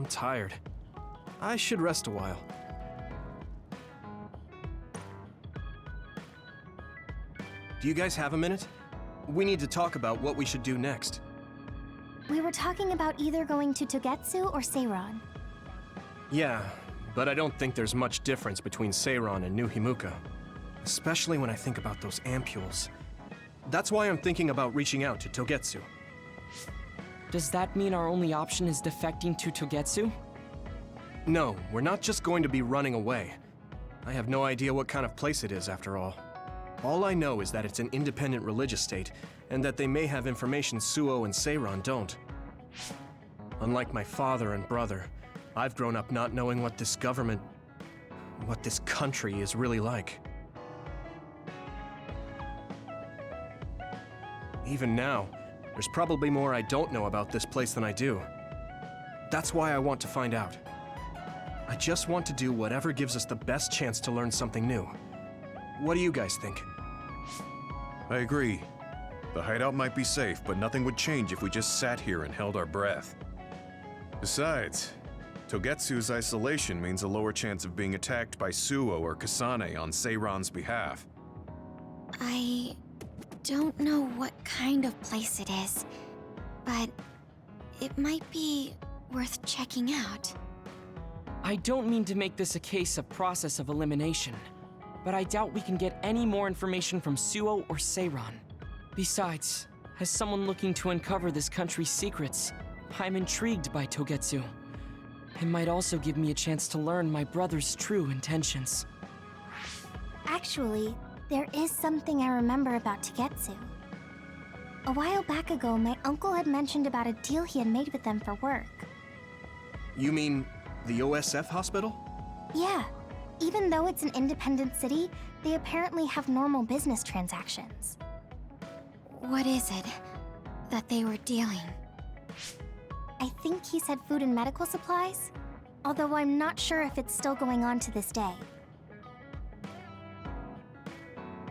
I'm tired. I should rest a while. Do you guys have a minute? We need to talk about what we should do next. We were talking about either going to Togetsu or Seiron. Yeah, but I don't think there's much difference between Seiron and New Himuka. Especially when I think about those ampules. That's why I'm thinking about reaching out to Togetsu. Does that mean our only option is defecting to Togetsu? No, we're not just going to be running away. I have no idea what kind of place it is, after all. All I know is that it's an independent religious state, and that they may have information Suo and Seiron don't. Unlike my father and brother, I've grown up not knowing what this government, what this country is really like. Even now, there's probably more I don't know about this place than I do. That's why I want to find out. I just want to do whatever gives us the best chance to learn something new. What do you guys think? I agree. The hideout might be safe, but nothing would change if we just sat here and held our breath. Besides, Togetsu's isolation means a lower chance of being attacked by Suo or Kasane on Seiron's behalf. I don't know what kind of place it is, but it might be worth checking out. I don't mean to make this a case of process of elimination, but I doubt we can get any more information from Suo or Seiron. Besides, as someone looking to uncover this country's secrets, I'm intrigued by Togetsu. It might also give me a chance to learn my brother's true intentions. Actually, there is something I remember about Togetsu. A while back ago, my uncle had mentioned about a deal he had made with them for work. You mean the OSF hospital? Yeah. Even though it's an independent city, they apparently have normal business transactions. What is it that they were dealing? I think he said food and medical supplies, although I'm not sure if it's still going on to this day.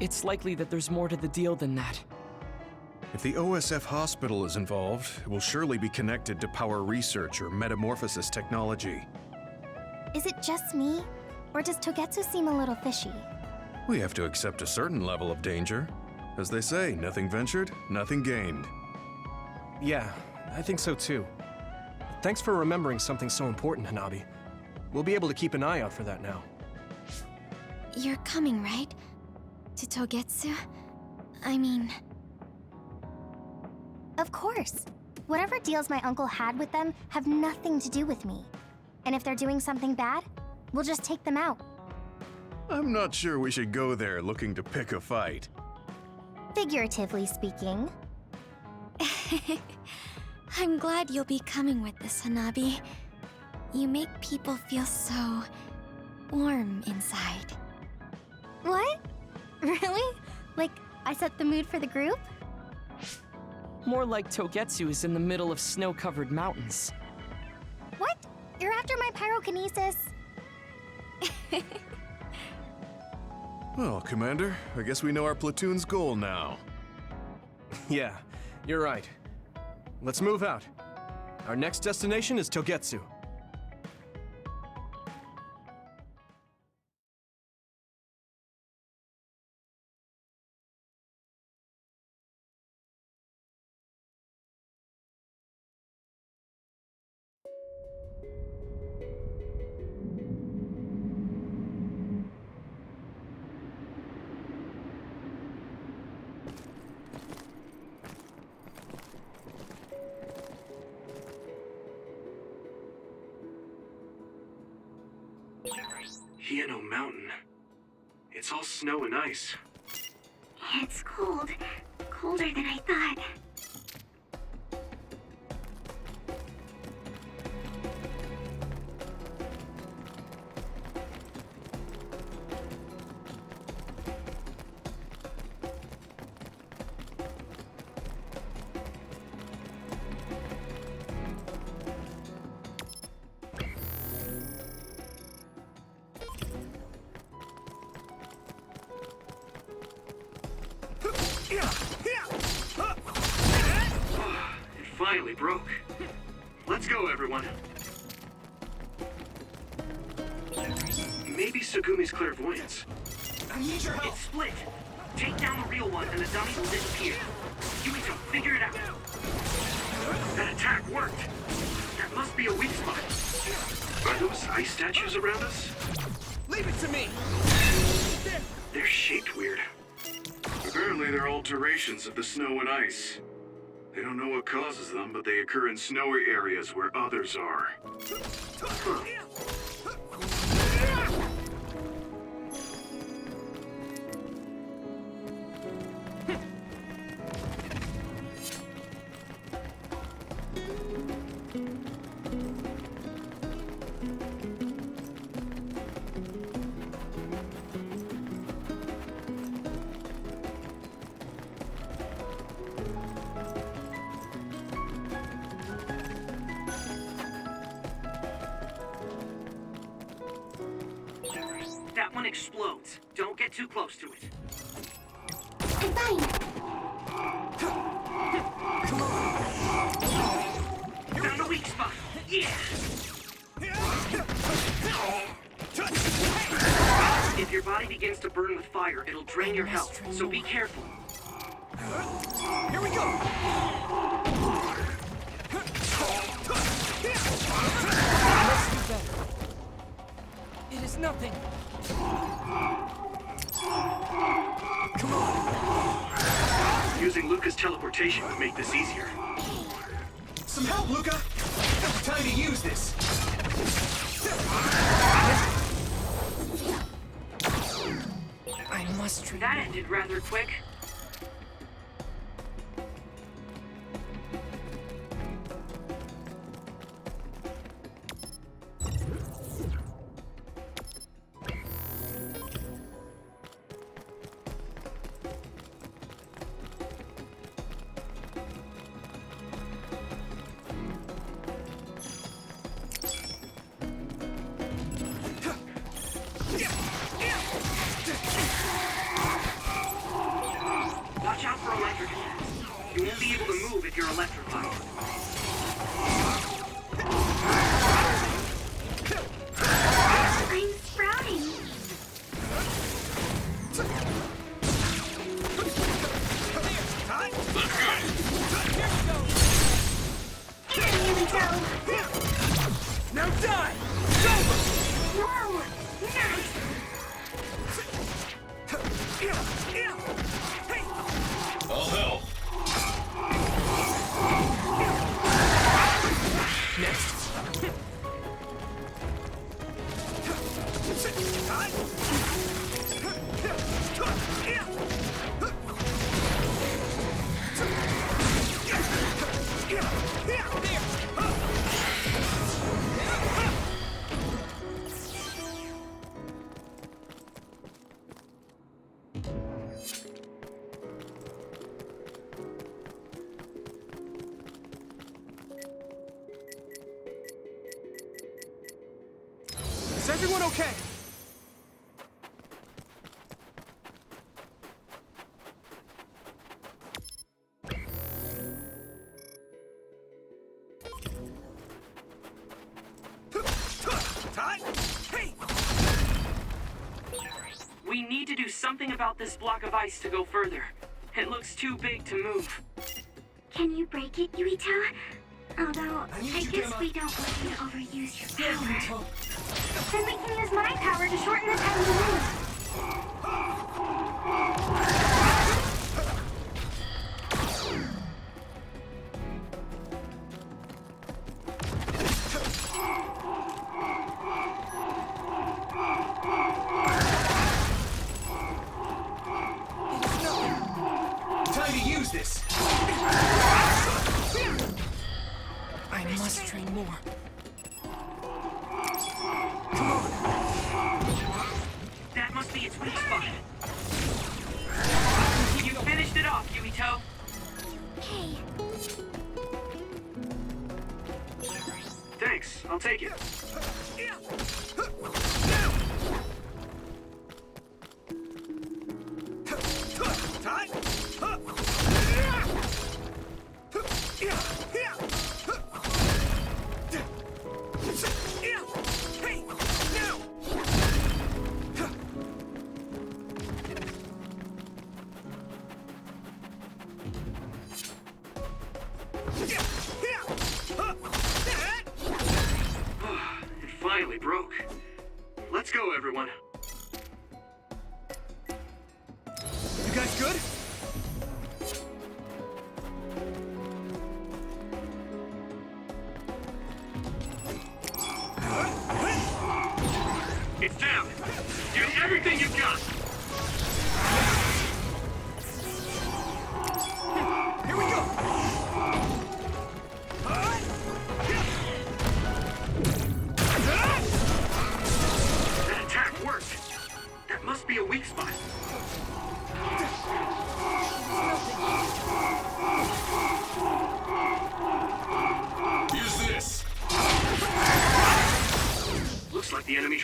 It's likely that there's more to the deal than that. If the OSF hospital is involved, it will surely be connected to power research or metamorphosis technology. Is it just me? Or does Togetsu seem a little fishy? We have to accept a certain level of danger. As they say, nothing ventured, nothing gained. Yeah, I think so too. Thanks for remembering something so important, Hanabi. We'll be able to keep an eye out for that now. You're coming, right? To Togetsu? I mean... Of course. Whatever deals my uncle had with them have nothing to do with me. And if they're doing something bad, we'll just take them out. I'm not sure we should go there looking to pick a fight. Figuratively speaking. I'm glad you'll be coming with us, Hanabi. You make people feel so... warm inside. What? Really? Like, I set the mood for the group? More like Togetsu is in the middle of snow-covered mountains. What? You're after my pyrokinesis? Well, Commander, I guess we know our platoon's goal now. Yeah, you're right. Let's move out. Our next destination is Togetsu. Hieno Mountain. It's all snow and ice. It's cold. Colder than I thought. It finally broke. Let's go, everyone. Maybe Sugumi's clairvoyance. I need your help. It's split. Take down the real one and the dummy will disappear. Yuito, figure it out. That attack worked. That must be a weak spot. Are those ice statues around us? Leave it to me. They're shaped weird. Apparently they're alterations of the snow and ice. They don't know what causes them, but they occur in snowy areas where others are. Huh. That one explodes. Don't get too close to it. I'm fine. Found a weak spot. Yeah! If your body begins to burn with fire, it'll drain your health, so be careful. Here we go. Let's do better. It is nothing. Using Luca's teleportation would make this easier. Some help, Luca. Time to use this. I must treat That ended rather quick. Watch out for electric attacks. You won't be able to move if you're electrified. I'm sprouting. Here we go. Now die. Whoa! Nice! All help! next. Is everyone okay? We need to do something about this block of ice to go further. It looks too big to move. Can you break it, Yuito? Although, I need I you, guess Gemma. we don't want you to overuse your power. Then we can use my power to shorten the time you move. Time to use this. I must train more. That must be its weak spot. You finished it off, Yuito. Hey, Thanks, I'll take it.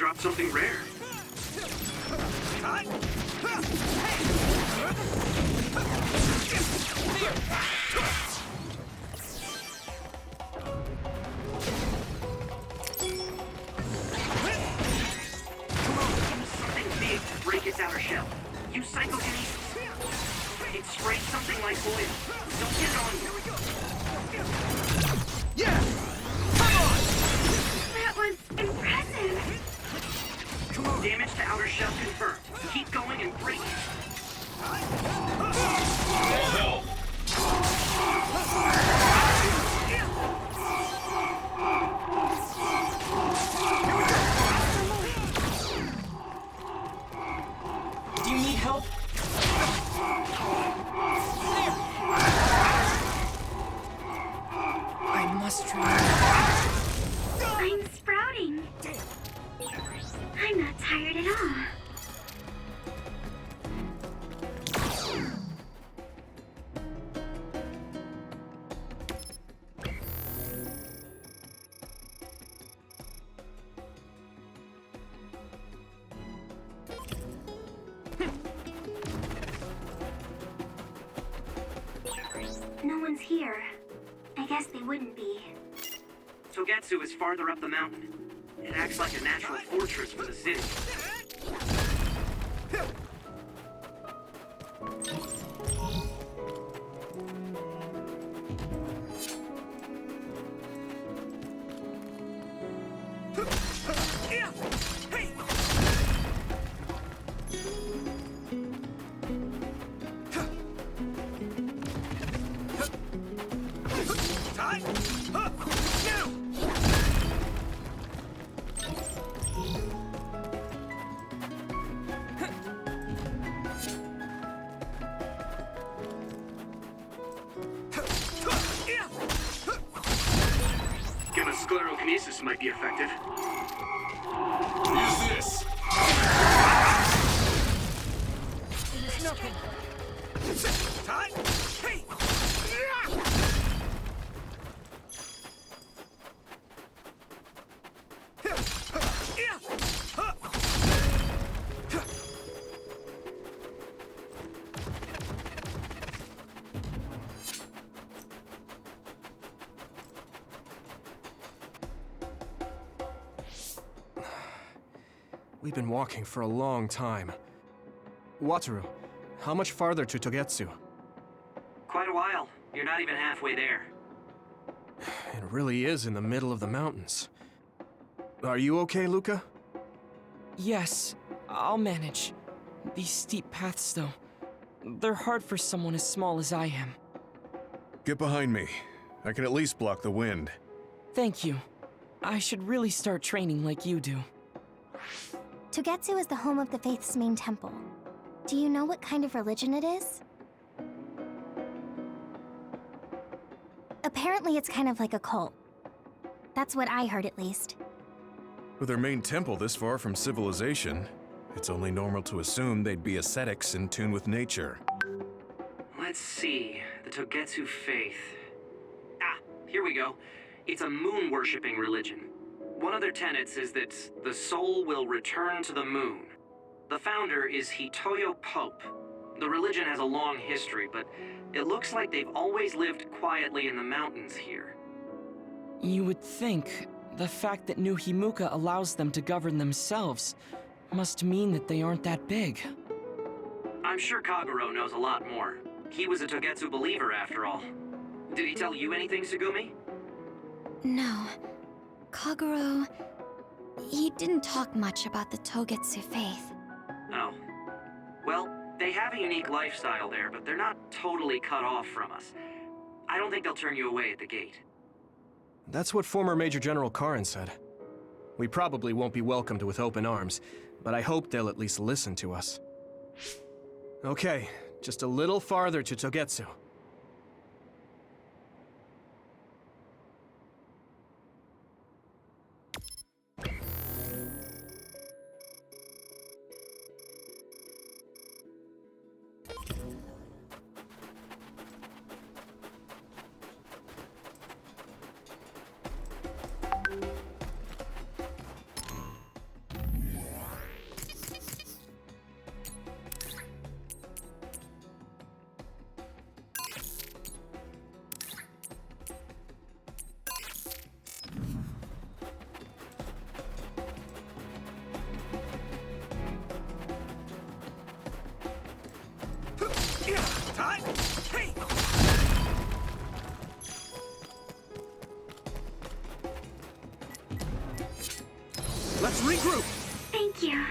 dropped something rare. Something big to break its outer shell. Use psychokinesis. It sprays something like oil. Don't get it on you. Yeah! That was impressive. Damage to outer shell confirmed. Keep going and break it. Do you need help? I must try. I'm sprouting. I'm not tired at all. No one's here. I guess they wouldn't be. Togetsu is farther up the mountain. It acts like a natural fortress for the city. Sclerokinesis might be effective. Use this! Nothing. Time! Hey! We've been walking for a long time. Wataru, how much farther to Togetsu? Quite a while. You're not even halfway there. It really is in the middle of the mountains. Are you okay, Luca? Yes, I'll manage. These steep paths, though, they're hard for someone as small as I am. Get behind me. I can at least block the wind. Thank you. I should really start training like you do. Togetsu is the home of the Faith's main temple. Do you know what kind of religion it is? Apparently it's kind of like a cult. That's what I heard, at least. With their main temple this far from civilization, it's only normal to assume they'd be ascetics in tune with nature. Let's see. The Togetsu faith. Ah, here we go. It's a moon-worshipping religion. One of their tenets is that the soul will return to the moon. The founder is Hitoyo Pope. The religion has a long history, but it looks like they've always lived quietly in the mountains here. You would think the fact that New Himuka allows them to govern themselves must mean that they aren't that big. I'm sure Kaguro knows a lot more. He was a Togetsu believer, after all. Did he tell you anything, Sugumi? No. Kaguro... he didn't talk much about the Togetsu faith. Oh. Well, they have a unique lifestyle there, but they're not totally cut off from us. I don't think they'll turn you away at the gate. That's what former Major General Karin said. We probably won't be welcomed with open arms, but I hope they'll at least listen to us. Okay, just a little farther to Togetsu. Time! Hey! Let's regroup! Thank you.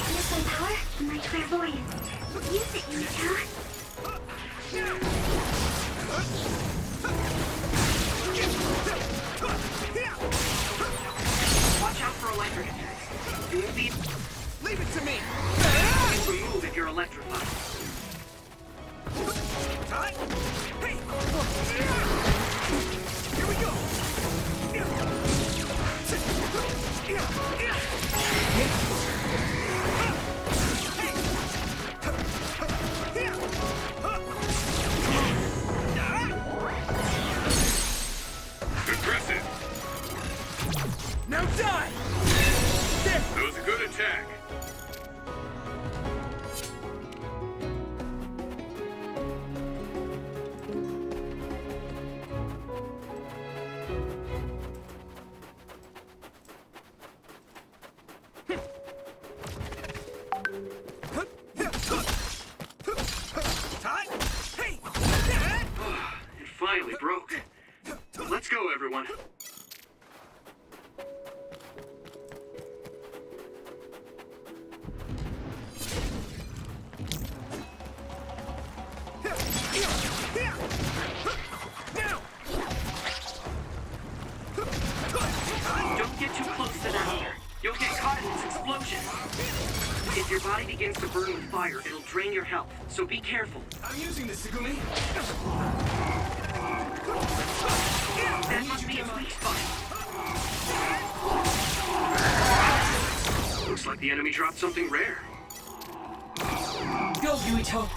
Use my power and my clairvoyance. Use it, Yuito. Watch out for electric attacks. You won't be Leave it to me! able to move if you're electrified. Time! Hey! Here we go! Impressive. Now die! That was a good attack. Time! Hey! It finally broke. Let's go, everyone. Now! Don't get too close to that here. You'll get caught in this explosion. If your body begins to burn with fire, it'll drain your health, so be careful. I'm using this, Segumi. That must be its weak spot. Looks like the enemy dropped something rare. Go, Yuito!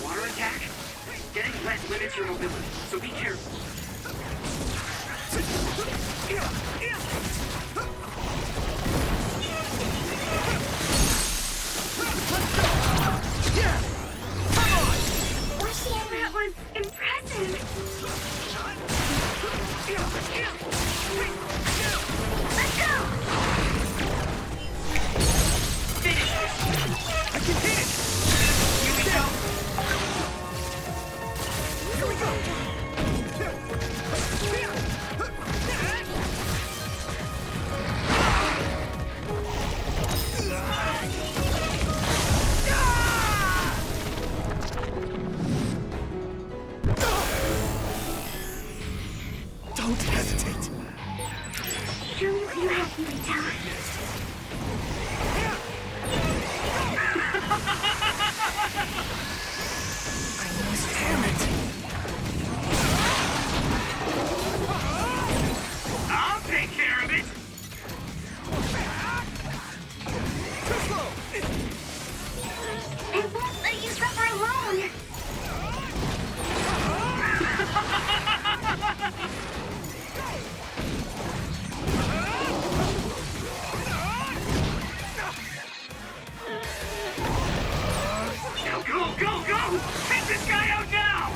Water attack? Getting wet limits your mobility, so be careful. That was impressive. Let's go! Finish this! I can hit it! Yuito! Here we go! Don't hesitate! Show me what you have, Yuito. Damn it! I'll take care of it! Too slow! I won't let you suffer alone. Now go, go, go! Take this guy out now!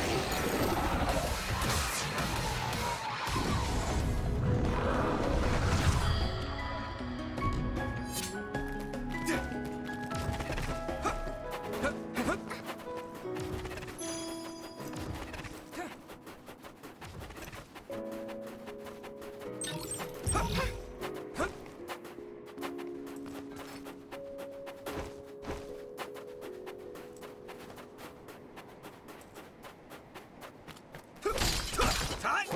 Time!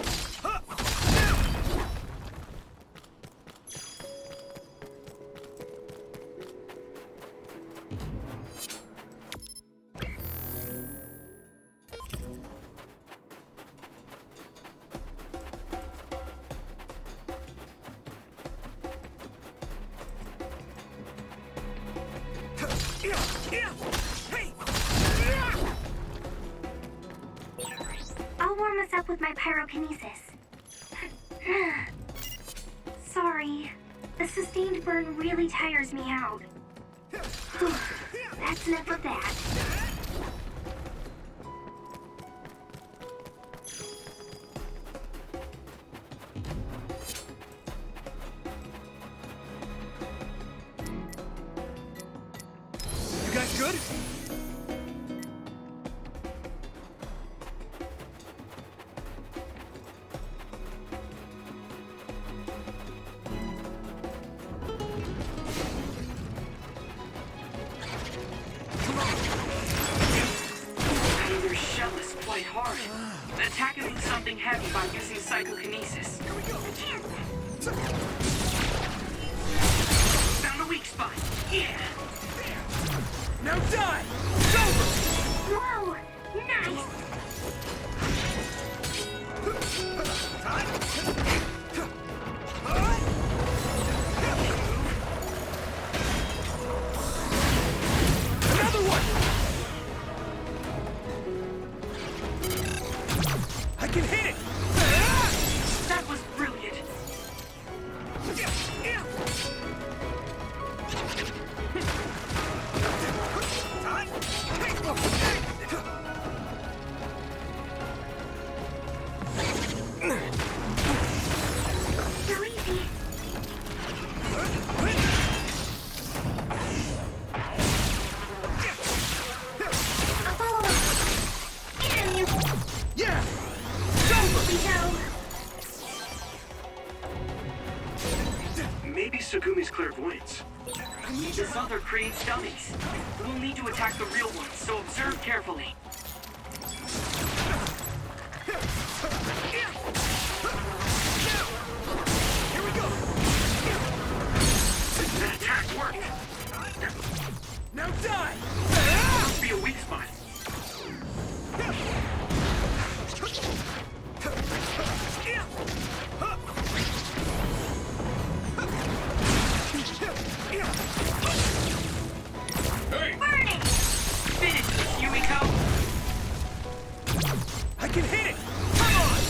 I'll warm us up with my pyrokinesis. Sorry. The sustained burn really tires me out. That's enough of that. You guys good? Their shell is quite hard. Attacking something heavy by using psychokinesis. Found a weak spot. Yeah. Now die! It's over! Whoa! Nice! Another one! I can hit it! That was brilliant. So easy. I'll follow up. And you, Yeah! It's over! Yuito. Maybe Sugumi's clairvoyance. This other creates dummies. We'll need to attack the real ones, so observe carefully. Here we go! That attack worked. Now die! Must be a weak spot. Burning! Finish this, Yuito. I can hit it! Come on!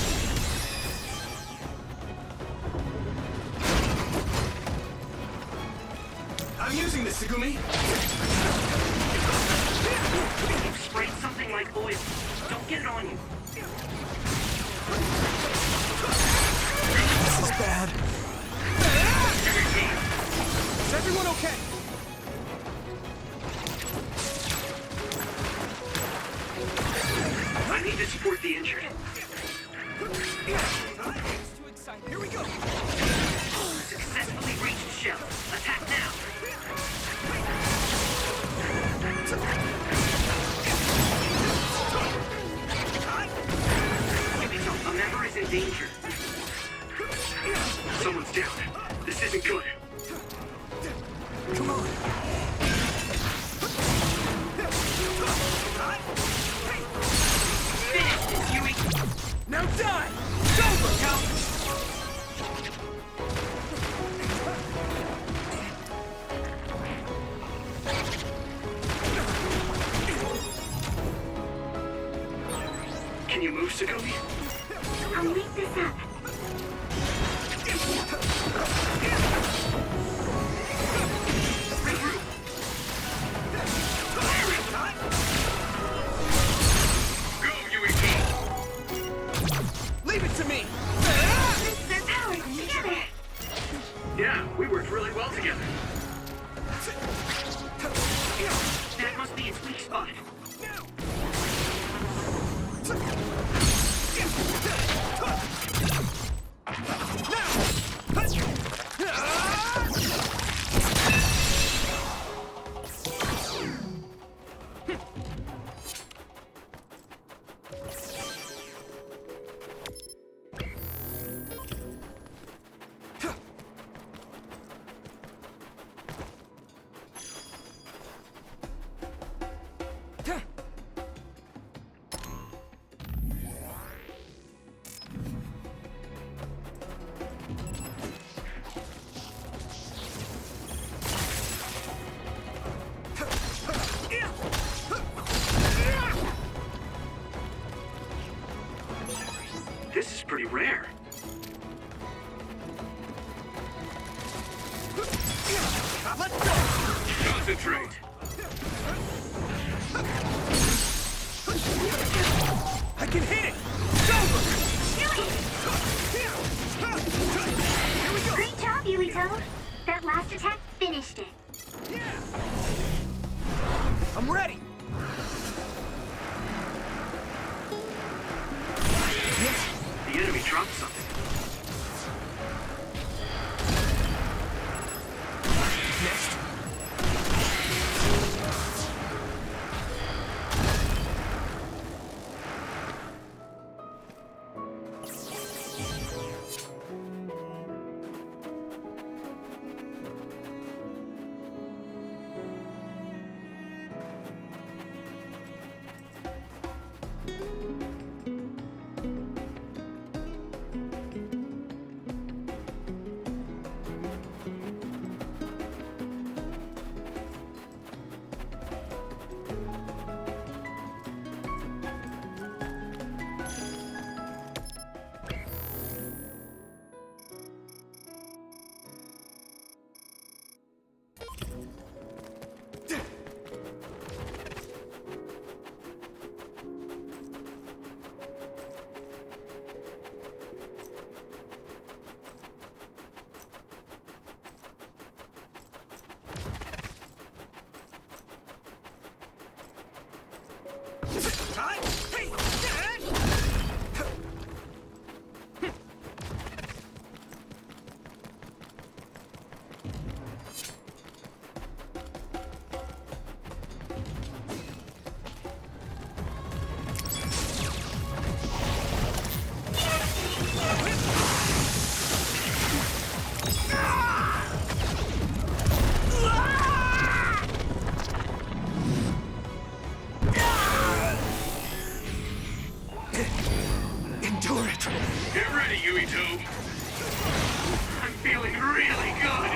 I'm using this, Sugumi! You've sprayed something like oil. Don't get it on you. This is bad. Is everyone okay? I need to support the injured. Here we go! Successfully reached shell. Attack now. Yuito, a member is in danger. Someone's down. This isn't good. Come on! Finish this, Yuito. Now die! It's over! Can you move, Sugumi? I'll make this up. Regroup. Go, Yuito. Leave it Let's go! Concentrate. I can hit it! Great job, Yuito. That last attack finished it. I'm ready! The enemy dropped something. Next. Endure it! Get ready, Yuito. I'm feeling really good.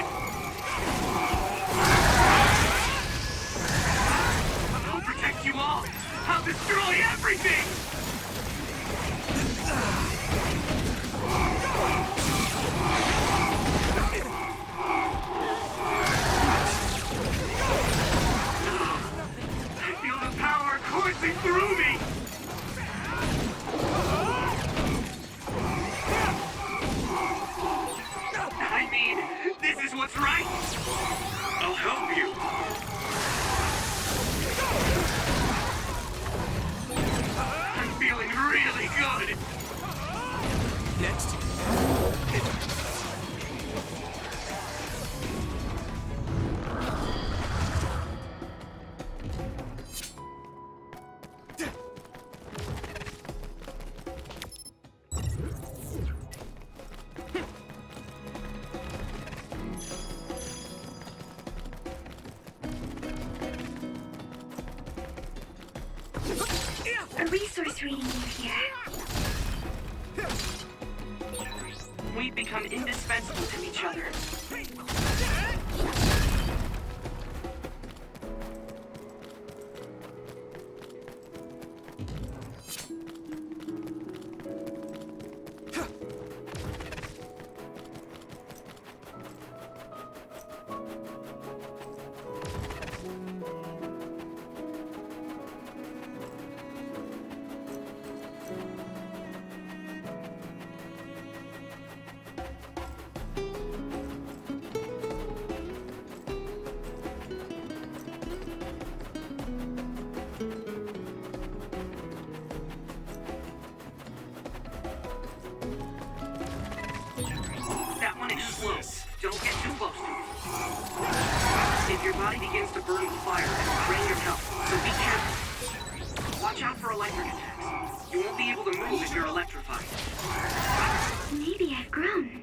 I'll protect you all. I'll destroy everything. I feel the power coursing through me. I mean, this is what's right. I'll help you. I'm feeling really good. Next. A resource reading you here. We've become indispensable to each other. That one explodes. Don't get too close to it. If your body begins to burn with fire, drain your health, so be careful. Watch out for electric attacks. You won't be able to move if you're electrified. Maybe I've grown.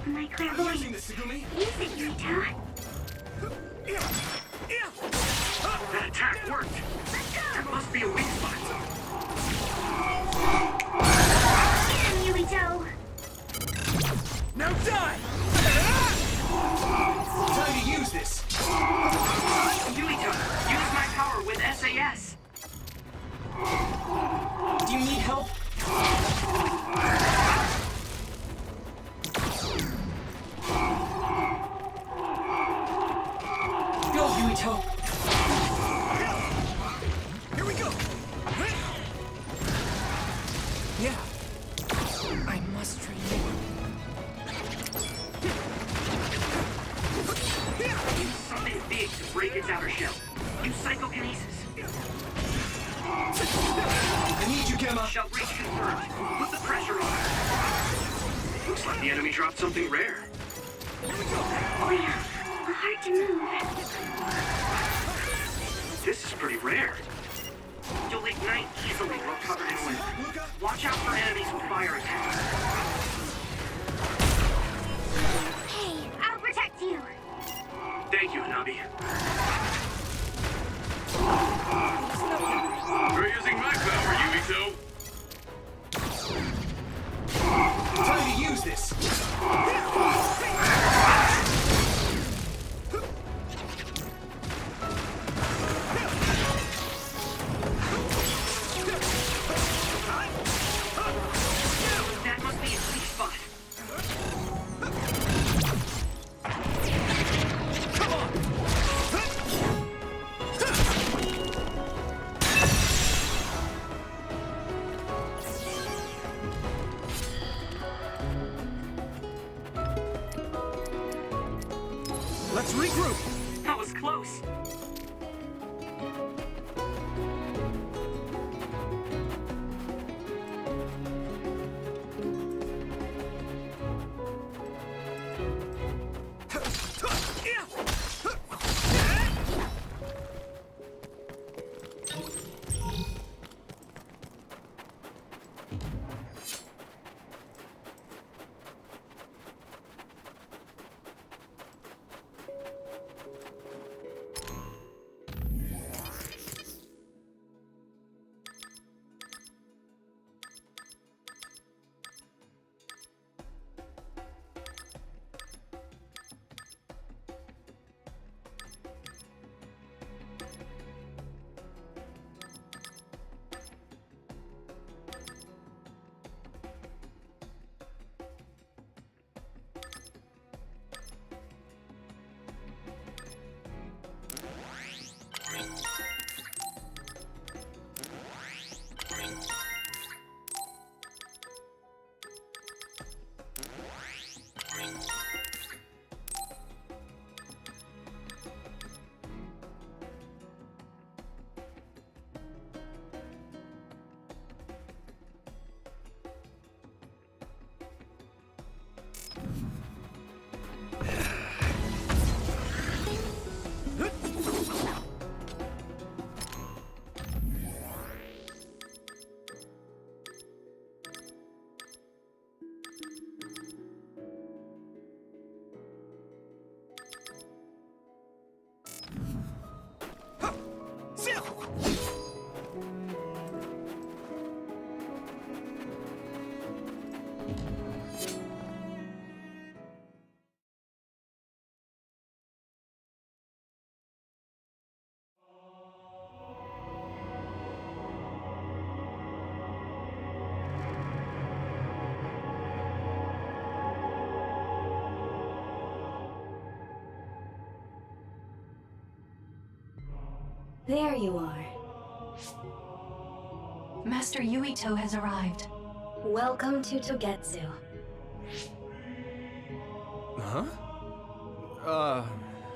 My clairvoyance. Use it, Yuito. That attack worked. There must be a weak spot. Yuito. Gemma! Shell breach confirmed. Put the pressure on. Looks like the enemy dropped something rare. Oh yeah, hard to move. This is pretty rare. You'll ignite easily while covered in wind. Watch out for enemies with fire attacks. Hey, I'll protect you. Thank you, Hanabi. You're using my power, Yuito. Time to use this! That must be a weak spot. Let's regroup! That was close. There you are. Master Yuito has arrived. Welcome to Togetsu. Huh?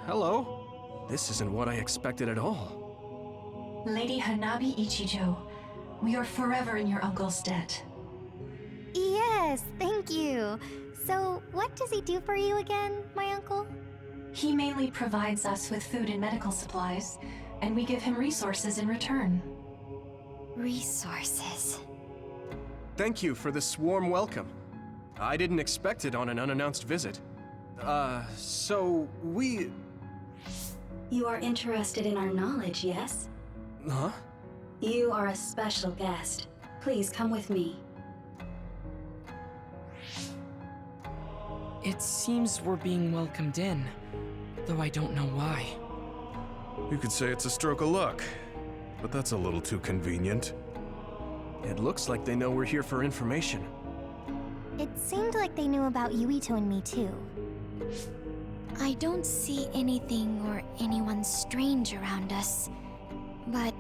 Hello? This isn't what I expected at all. Lady Hanabi Ichijo, we are forever in your uncle's debt. Yes, thank you. So, what does he do for you again, my uncle? He mainly provides us with food and medical supplies, and we give him resources in return. Resources. Thank you for this warm welcome. I didn't expect it on an unannounced visit. So we... You are interested in our knowledge, yes? Huh? You are a special guest. Please come with me. It seems we're being welcomed in, though I don't know why. You could say it's a stroke of luck, but that's a little too convenient. It looks like they know we're here for information. It seemed like they knew about Yuito and me too. I don't see anything or anyone strange around us, but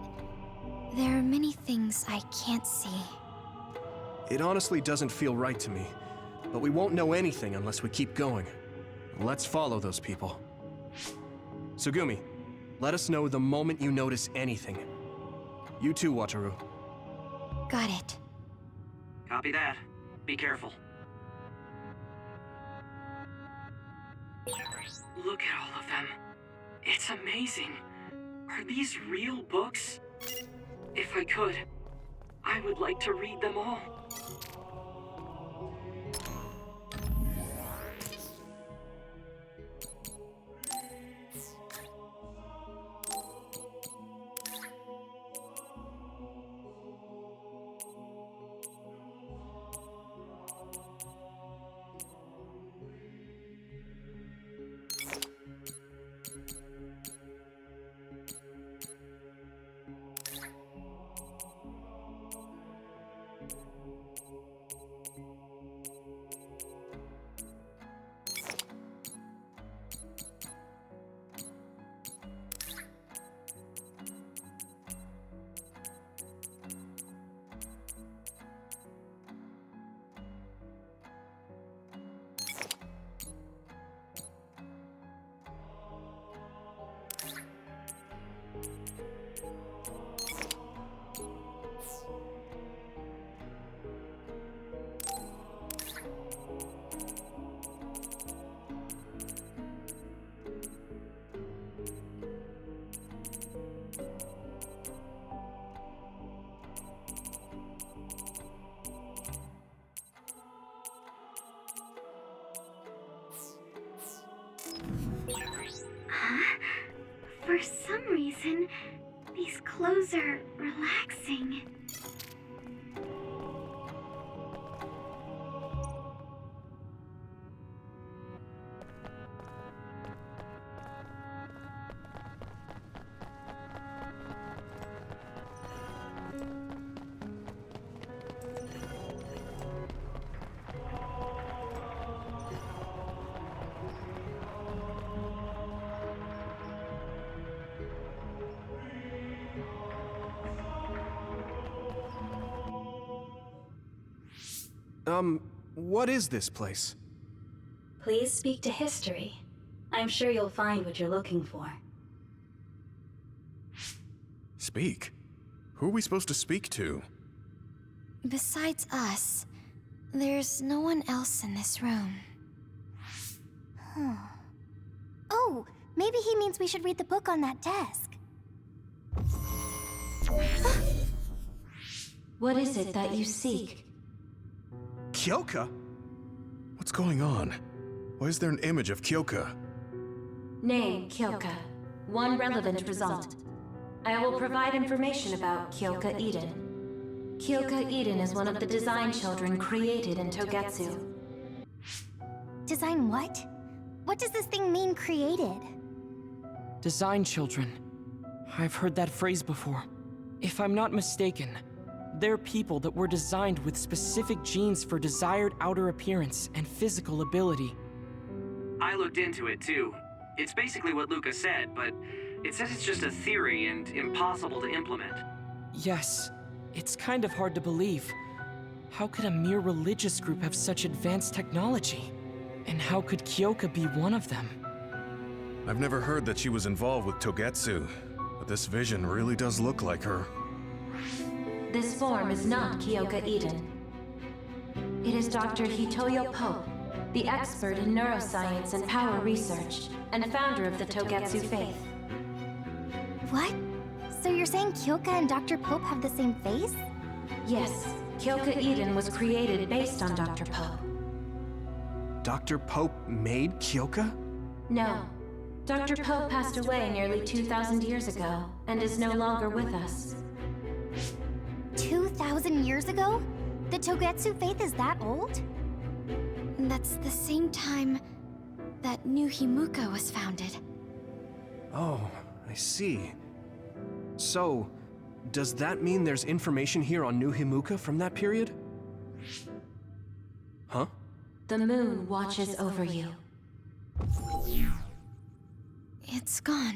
there are many things I can't see. It honestly doesn't feel right to me, but we won't know anything unless we keep going. Let's follow those people. Sugumi, let us know the moment you notice anything. You too, Wataru. Got it. Copy that. Be careful. Look at all of them. It's amazing. Are these real books? If I could, I would like to read them all. For some reason, these clothes are relaxing. What is this place? Please speak to history. I'm sure you'll find what you're looking for. Speak? Who are we supposed to speak to? Besides us, there's no one else in this room. Oh, maybe he means we should read the book on that desk. What is it that you seek? Kyoka? What's going on? Why is there an image of Kyoka? Name, Kyoka. One relevant result. I will provide information about Kyoka Eden. Kyoka Eden is one of the design children created in Togetsu. Design what? What does this thing mean, created? Design children. I've heard that phrase before. If I'm not mistaken, they're people that were designed with specific genes for desired outer appearance and physical ability. I looked into it too. It's basically what Luca said, but it says it's just a theory and impossible to implement. Yes, it's kind of hard to believe. How could a mere religious group have such advanced technology? And how could Kyoka be one of them? I've never heard that she was involved with Togetsu, but this vision really does look like her. This form is not Kyoka Eden. It is Dr. Hitoyo Pope, the expert in neuroscience and power research, and founder of the Togetsu faith. What? So you're saying Kyoka and Dr. Pope have the same face? Yes, Kyoka Eden was created based on Dr. Pope. Dr. Pope made Kyoka? No. Dr. Pope passed away nearly 2,000 years ago, and is no longer with us. 2,000 years ago? The Togetsu faith is that old? That's the same time that New Himuka was founded. Oh, I see. So, does that mean there's information here on New Himuka from that period? Huh? The moon watches over you. It's gone.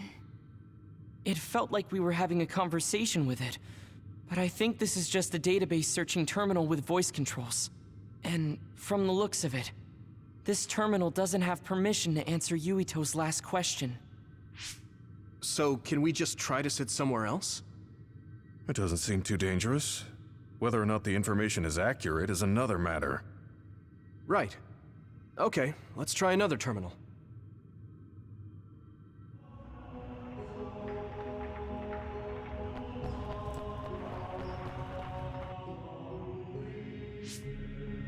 It felt like we were having a conversation with it, but I think this is just a database searching terminal with voice controls. And from the looks of it, this terminal doesn't have permission to answer Yuito's last question. So, can we just try to sit somewhere else? It doesn't seem too dangerous. Whether or not the information is accurate is another matter. Right. Okay, let's try another terminal.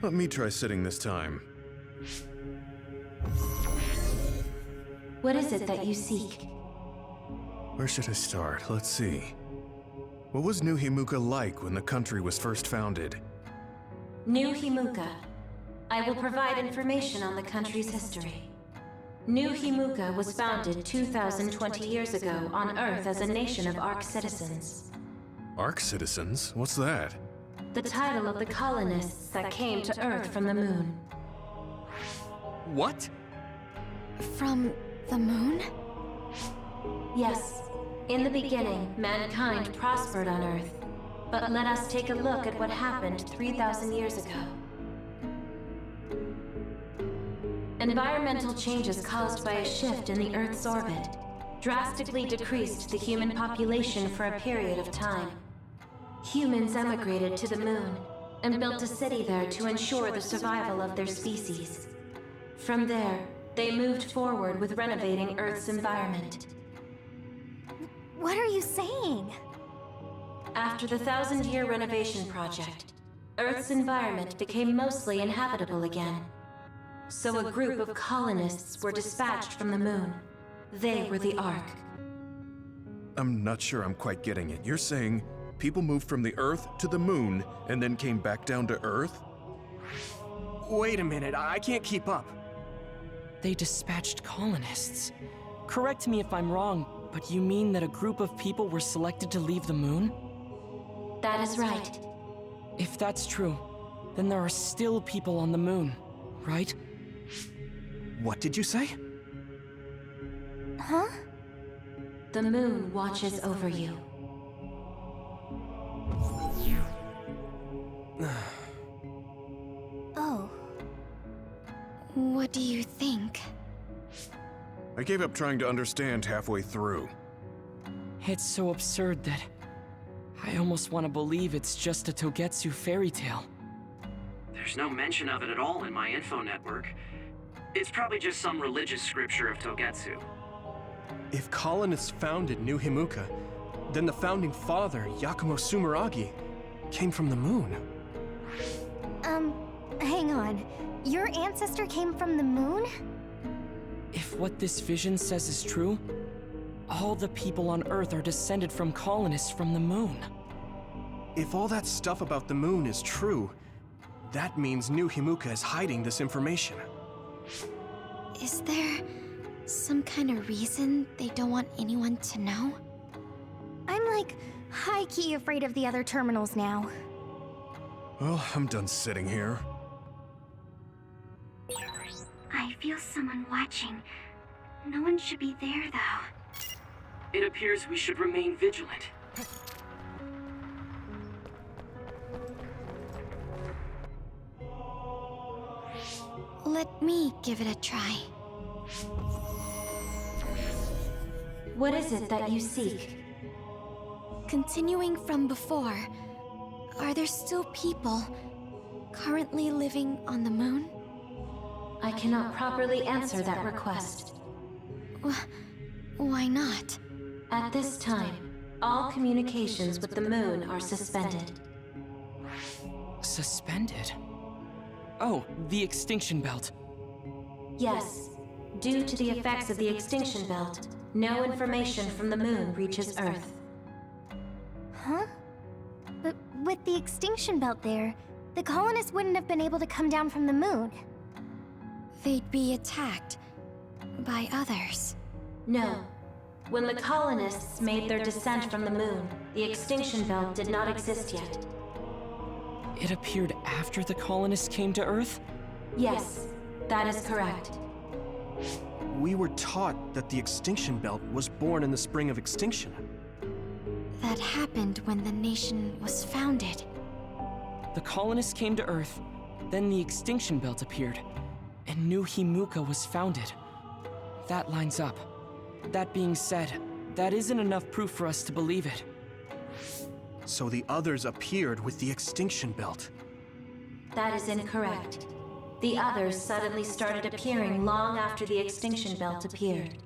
Let me try sitting this time. What is it that you seek? Where should I start? Let's see. What was New Himuka like when the country was first founded? New Himuka. I will provide information on the country's history. New Himuka was founded 2,020 years ago on Earth as a nation of Ark citizens. Ark citizens? What's that? The title of the colonists that came to Earth from the moon. What? From the moon? Yes. In the beginning, mankind prospered on Earth. But let us take a look at what happened 3,000 years ago. Environmental changes caused by a shift in the Earth's orbit drastically decreased the human population for a period of time. Humans emigrated to the moon and built a city there to ensure the survival of their species. From there, they moved forward with renovating Earth's environment. What are you saying? After the 1,000-year renovation project, Earth's environment became mostly inhabitable again. So a group of colonists were dispatched from the moon. They were the Ark. I'm not sure I'm quite getting it. You're saying people moved from the Earth to the moon and then came back down to Earth? Wait a minute, I can't keep up. They dispatched colonists. Correct me if I'm wrong, but you mean that a group of people were selected to leave the moon? That is right. If that's true, then there are still people on the moon, right? What did you say? Huh? The moon watches over you. Oh. What do you think? I gave up trying to understand halfway through. It's so absurd that I almost want to believe it's just a Togetsu fairy tale. There's no mention of it at all in my info network. It's probably just some religious scripture of Togetsu. If colonists founded New Himuka, then the founding father, Yakumo Sumeragi, came from the moon. Hang on. Your ancestor came from the moon? If what this vision says is true, all the people on Earth are descended from colonists from the moon. If all that stuff about the moon is true, that means New Himuka is hiding this information. Is there some kind of reason they don't want anyone to know? I'm like high-key afraid of the other terminals now. Well, I'm done sitting here. I feel someone watching. No one should be there, though. It appears we should remain vigilant. Let me give it a try. What is it that you seek? Continuing from before, are there still people currently living on the moon? I cannot properly answer that request. Why not? At this time, all communications with the moon are suspended. Suspended? Oh, the extinction belt. Yes. Due to the effects of the extinction belt, no information from the moon reaches Earth. Huh? But with the extinction belt there, the colonists wouldn't have been able to come down from the moon. They'd be attacked by others. No. When the colonists made their descent from the moon, the extinction belt did not exist yet. It appeared after the colonists came to Earth? Yes, that is correct. We were taught that the extinction belt was born in the spring of extinction. That happened when the nation was founded. The colonists came to Earth, then the extinction belt appeared, and New Himuka was founded. That lines up. That being said, that isn't enough proof for us to believe it. So the others appeared with the extinction belt. That is incorrect. The others suddenly started appearing long after the extinction belt appeared.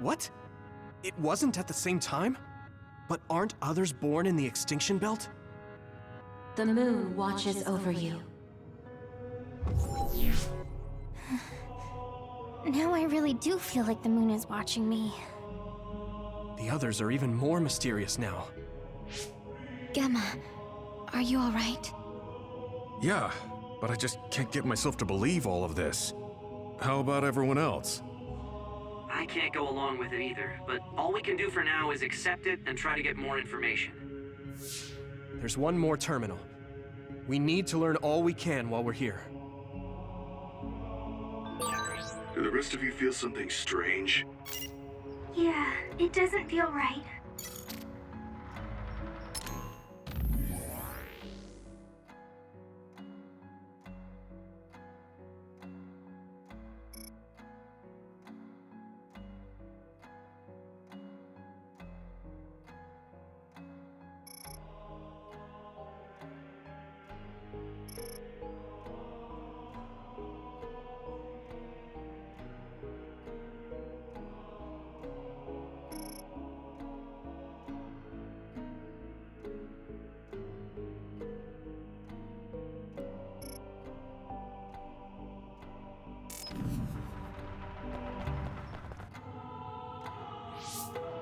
What? It wasn't at the same time? But aren't others born in the extinction belt? The moon watches over you. Now I really do feel like the moon is watching me. The others are even more mysterious now. Gemma, are you alright? Yeah, but I just can't get myself to believe all of this. How about everyone else? I can't go along with it either, but all we can do for now is accept it and try to get more information. There's one more terminal. We need to learn all we can while we're here. Do the rest of you feel something strange? Yeah, it doesn't feel right.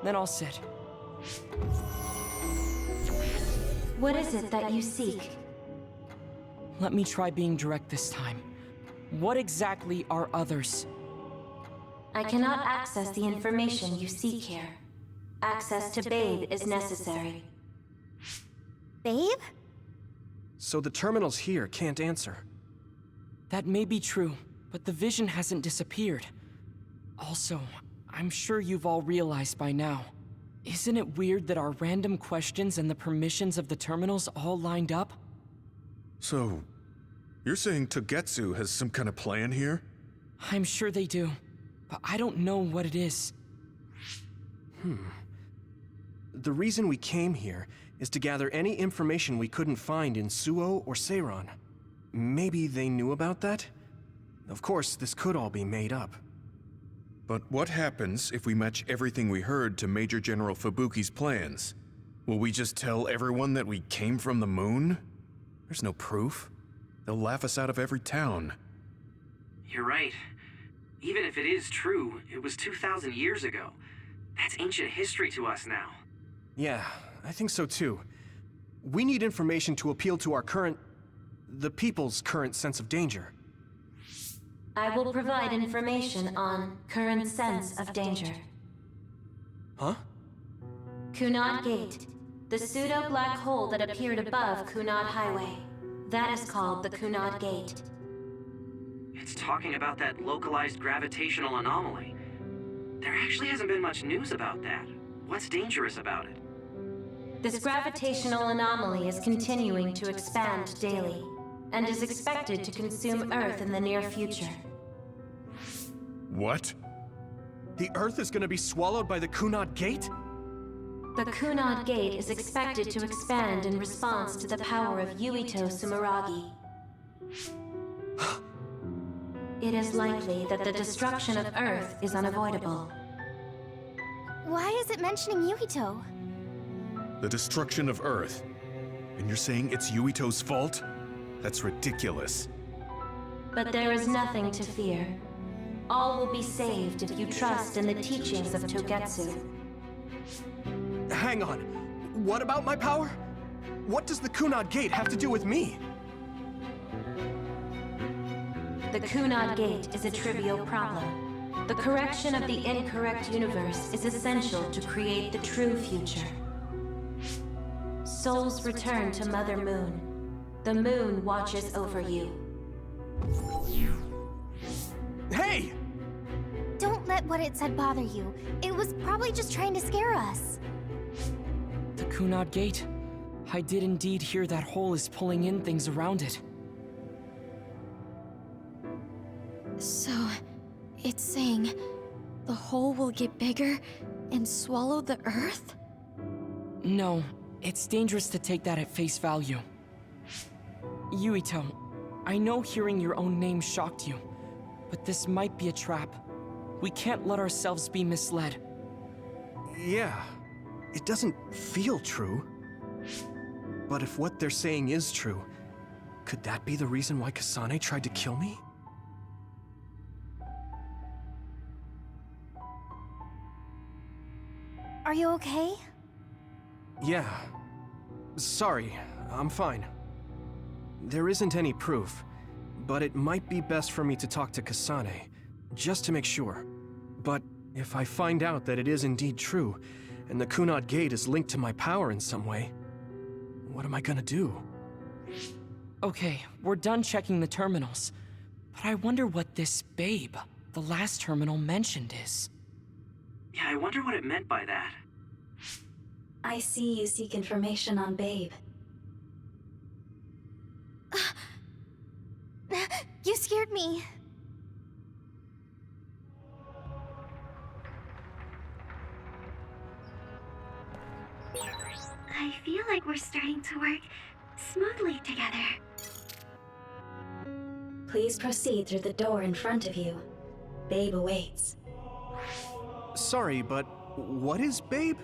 Then I'll sit. What is it that you seek? Let me try being direct this time. What exactly are others? I cannot access the information you seek here. Access to Babe is necessary. Babe? So the terminals here can't answer. That may be true, but the vision hasn't disappeared. Also, I'm sure you've all realized by now. Isn't it weird that our random questions and the permissions of the terminals all lined up? So, you're saying Togetsu has some kind of plan here? I'm sure they do, but I don't know what it is. The reason we came here is to gather any information we couldn't find in Suo or Seiran. Maybe they knew about that? Of course, this could all be made up. But what happens if we match everything we heard to Major General Fubuki's plans? Will we just tell everyone that we came from the moon? There's no proof. They'll laugh us out of every town. You're right. Even if it is true, it was 2,000 years ago. That's ancient history to us now. Yeah, I think so too. We need information to appeal to the people's current sense of danger. I will provide information on current sense of danger. Huh? Kunad Gate, the pseudo-black hole that appeared above Kunad Highway. That is called the Kunad Gate. It's talking about that localized gravitational anomaly. There actually hasn't been much news about that. What's dangerous about it? This gravitational anomaly is continuing to expand daily, and is expected to consume Earth in the near future. What? The Earth is gonna be swallowed by the Kunad Gate? The Kunad Gate is expected to expand in response to the power of Yuito Sumeragi. It is likely that the destruction of Earth is unavoidable. Why is it mentioning Yuito? The destruction of Earth. And you're saying it's Yuito's fault? That's ridiculous. But there is nothing to fear. All will be saved if you trust in the teachings of Togetsu. Hang on. What about my power? What does the Kunad Gate have to do with me? The Kunad Gate is a trivial problem. The correction of the incorrect universe is essential to create the true future. Souls return to Mother Moon. The moon watches over you. Hey! Don't let what it said bother you. It was probably just trying to scare us. The Kunad Gate. I did indeed hear that hole is pulling in things around it. So, it's saying the hole will get bigger and swallow the Earth? No, It's dangerous to take that at face value. Yuito, I know hearing your own name shocked you, but this might be a trap. We can't let ourselves be misled. Yeah, it doesn't feel true. But if what they're saying is true, could that be the reason why Kasane tried to kill me? Are you okay? Yeah. Sorry, I'm fine. There isn't any proof, but it might be best for me to talk to Kasane, just to make sure. But if I find out that it is indeed true, and the Kunad Gate is linked to my power in some way, what am I gonna do? Okay, we're done checking the terminals. But I wonder what this Babe, the last terminal mentioned, is. Yeah, I wonder what it meant by that. I see you seek information on Babe. You scared me. I feel like we're starting to work smoothly together. Please proceed through the door in front of you. Babe awaits. Sorry, but what is Babe?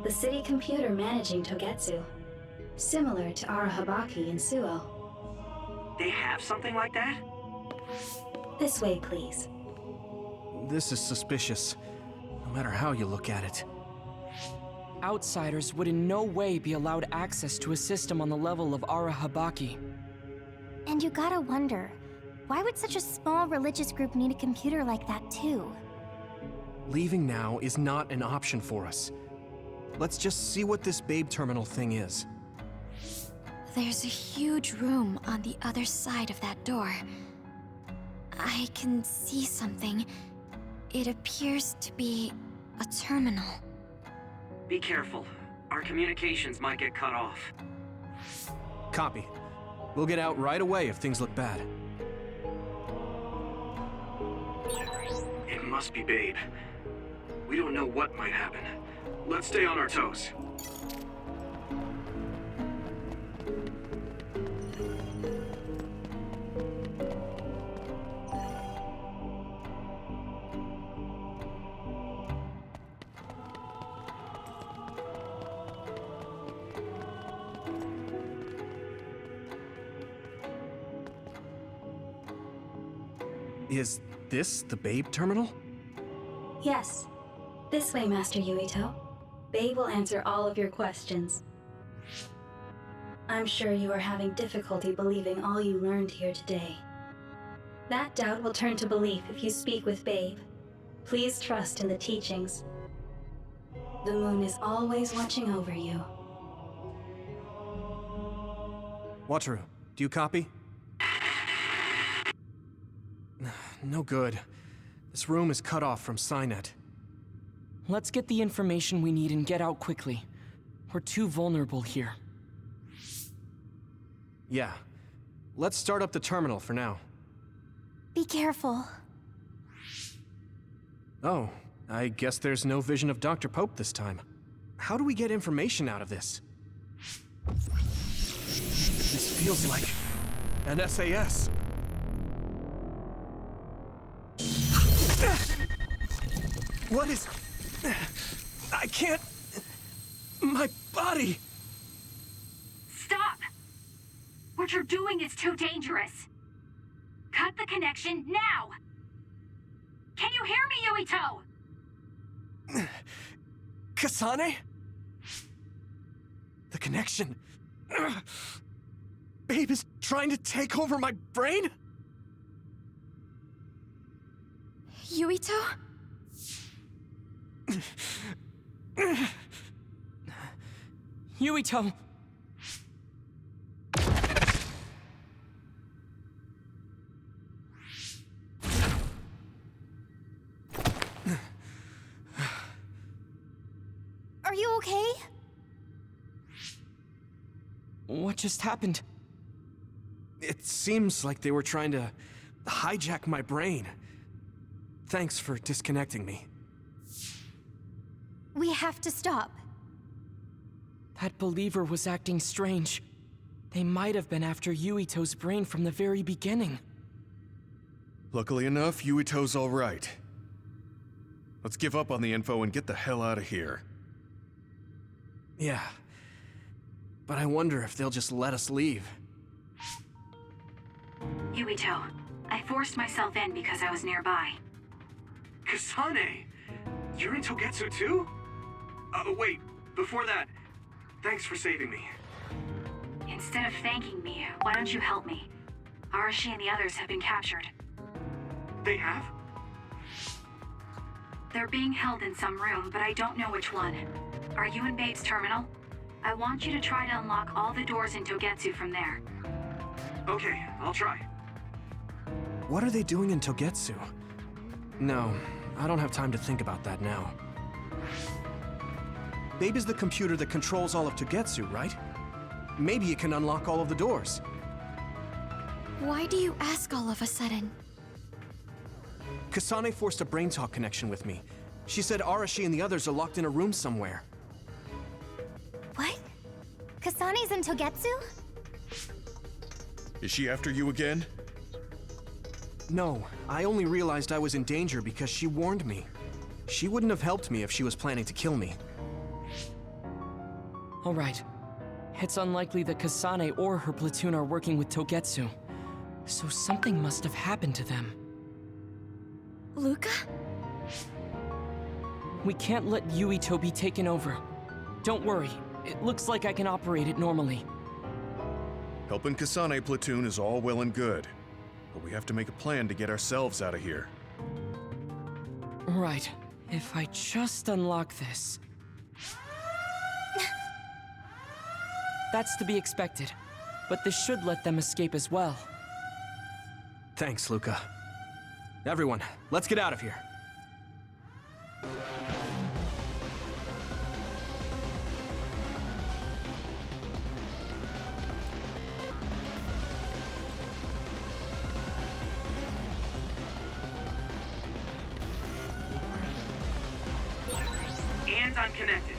The city computer managing Togetsu. Similar to Arahabaki in Suo. They have something like that? This way, please. This is suspicious, no matter how you look at it. Outsiders would in no way be allowed access to a system on the level of Arahabaki. And you gotta wonder, why would such a small religious group need a computer like that too? Leaving now is not an option for us. Let's just see what this Babe terminal thing is. There's a huge room on the other side of that door. I can see something. It appears to be a terminal. Be careful. Our communications might get cut off. Copy. We'll get out right away if things look bad. It must be Babe. We don't know what might happen. Let's stay on our toes. Is this the Babe terminal? Yes. This way, Master Yuito. Babe will answer all of your questions. I'm sure you are having difficulty believing all you learned here today. That doubt will turn to belief if you speak with Babe. Please trust in the teachings. The moon is always watching over you. Wataru, do you copy? No good. This room is cut off from Cynet. Let's get the information we need and get out quickly. We're too vulnerable here. Yeah. Let's start up the terminal for now. Be careful. Oh, I guess there's no vision of Dr. Pope this time. How do we get information out of this? This feels like an SAS. What is... I can't... My body... Stop! What you're doing is too dangerous. Cut the connection now! Can you hear me, Yuito? Kasane? The connection... Babe is trying to take over my brain? Yuito? Yuito! Are you okay? What just happened? It seems like they were trying to hijack my brain. Thanks for disconnecting me. We have to stop. That believer was acting strange. They might have been after Yuito's brain from the very beginning. Luckily enough, Yuito's all right. Let's give up on the info and get the hell out of here. Yeah. But I wonder if they'll just let us leave. Yuito, I forced myself in because I was nearby. Kasane! You're in Togetsu too? Wait, before that, thanks for saving me. Instead of thanking me, why don't you help me? Arashi and the others have been captured. They have? They're being held in some room, but I don't know which one. Are you in Babe's terminal? I want you to try to unlock all the doors in Togetsu from there. Okay, I'll try. What are they doing in Togetsu? No, I don't have time to think about that now. Babe is the computer that controls all of Togetsu, right? Maybe it can unlock all of the doors. Why do you ask all of a sudden? Kasane forced a brain talk connection with me. She said Arashi and the others are locked in a room somewhere. What? Kasane's in Togetsu? Is she after you again? No, I only realized I was in danger because she warned me. She wouldn't have helped me if she was planning to kill me. All right. It's unlikely that Kasane or her platoon are working with Togetsu. So something must have happened to them. Luca? We can't let Yuito be taken over. Don't worry. It looks like I can operate it normally. Helping Kasane platoon is all well and good, but we have to make a plan to get ourselves out of here. Right. If I just unlock this... That's to be expected. But this should let them escape as well. Thanks, Luca. Everyone, let's get out of here. And I'm connected.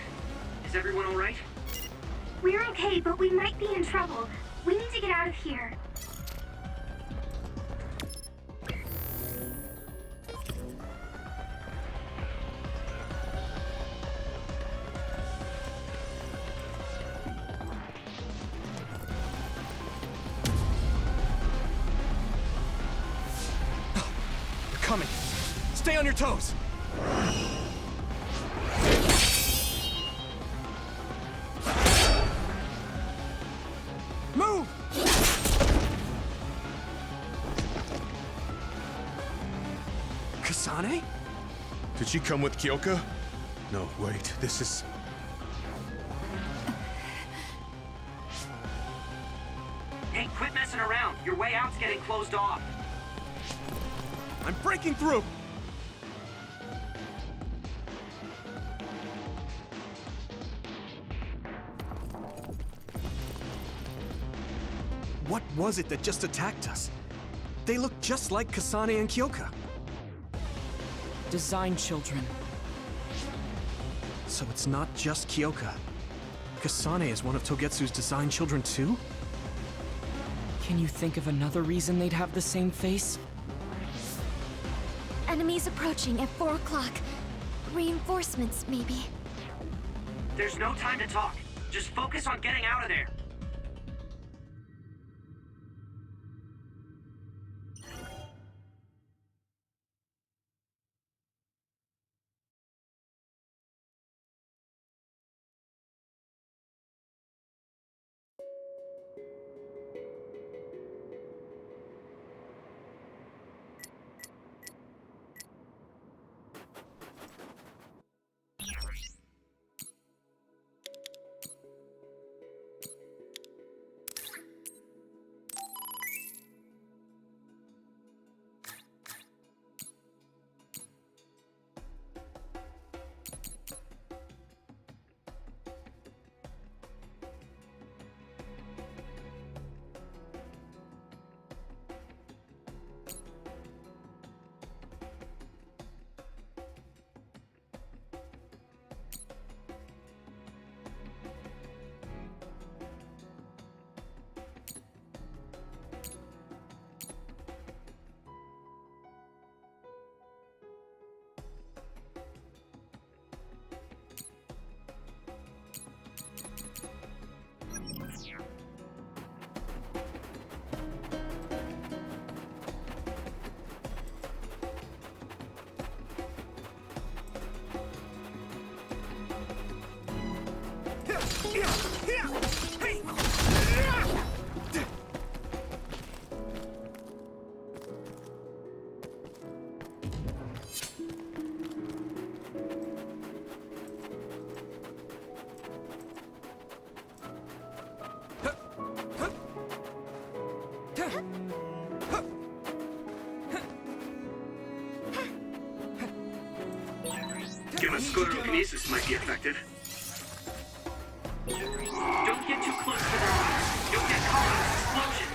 Is everyone all right? We're okay, but we might be in trouble. We need to get out of here. They're coming. Stay on your toes. Move! Kasane? Did she come with Kyoka? No, wait, this is... Hey, quit messing around. Your way out's getting closed off. I'm breaking through! What was it that just attacked us? They look just like Kasane and Kyoka. Design children. So it's not just Kyoka. Kasane is one of Togetsu's design children too? Can you think of another reason they'd have the same face? Enemies approaching at 4 o'clock. Reinforcements, maybe. There's no time to talk. Just focus on getting out of there. Sclerokinesis might be effective. Don't get too close to that. You'll get caught in this explosion.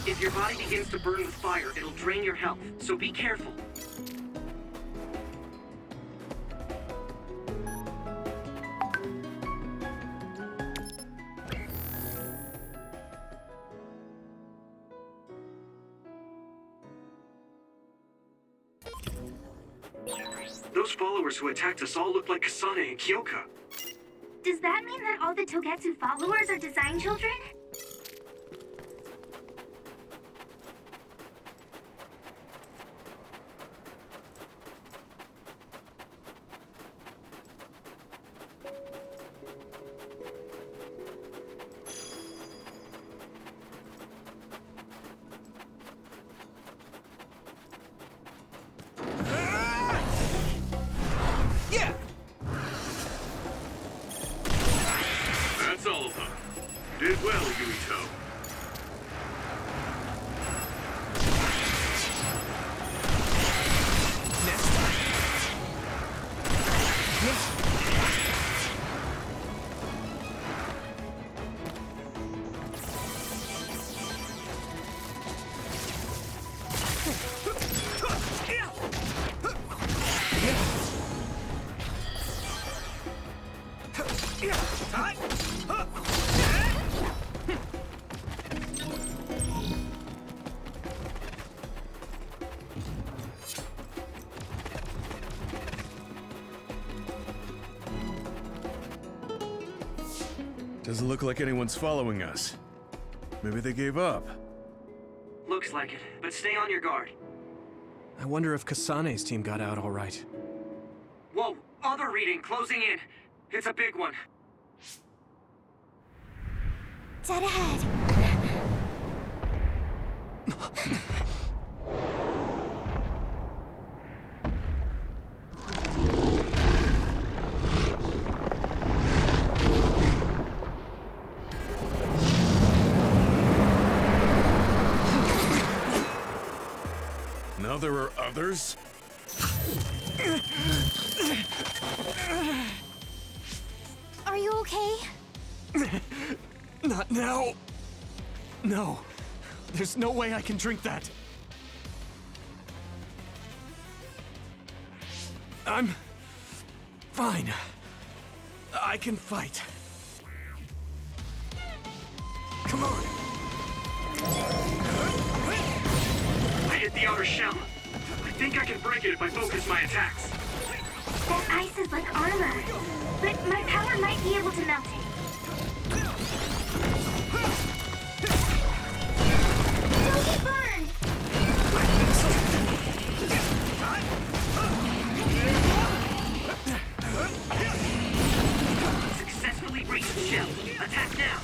If your body begins to burn with fire, it'll drain your health, so be careful. Those followers who attacked us all look like Kasane and Kyoka. Does that mean that all the Togetsu followers are design children? That's all of them. Did well, Yuito. Doesn't look like anyone's following us. Maybe they gave up. Looks like it, but stay on your guard. I wonder if Kasane's team got out all right. Whoa, other reading closing in. It's a big one. Dead ahead. Now there are others? Are you okay? Not now. No. There's no way I can drink that. I'm fine. I can fight. Come on. I hit the outer shell. I think I can break it if I focus my attacks. That ice is like armor. But my power might be able to melt it. Don't get burned! Successfully breached the shell. Attack now.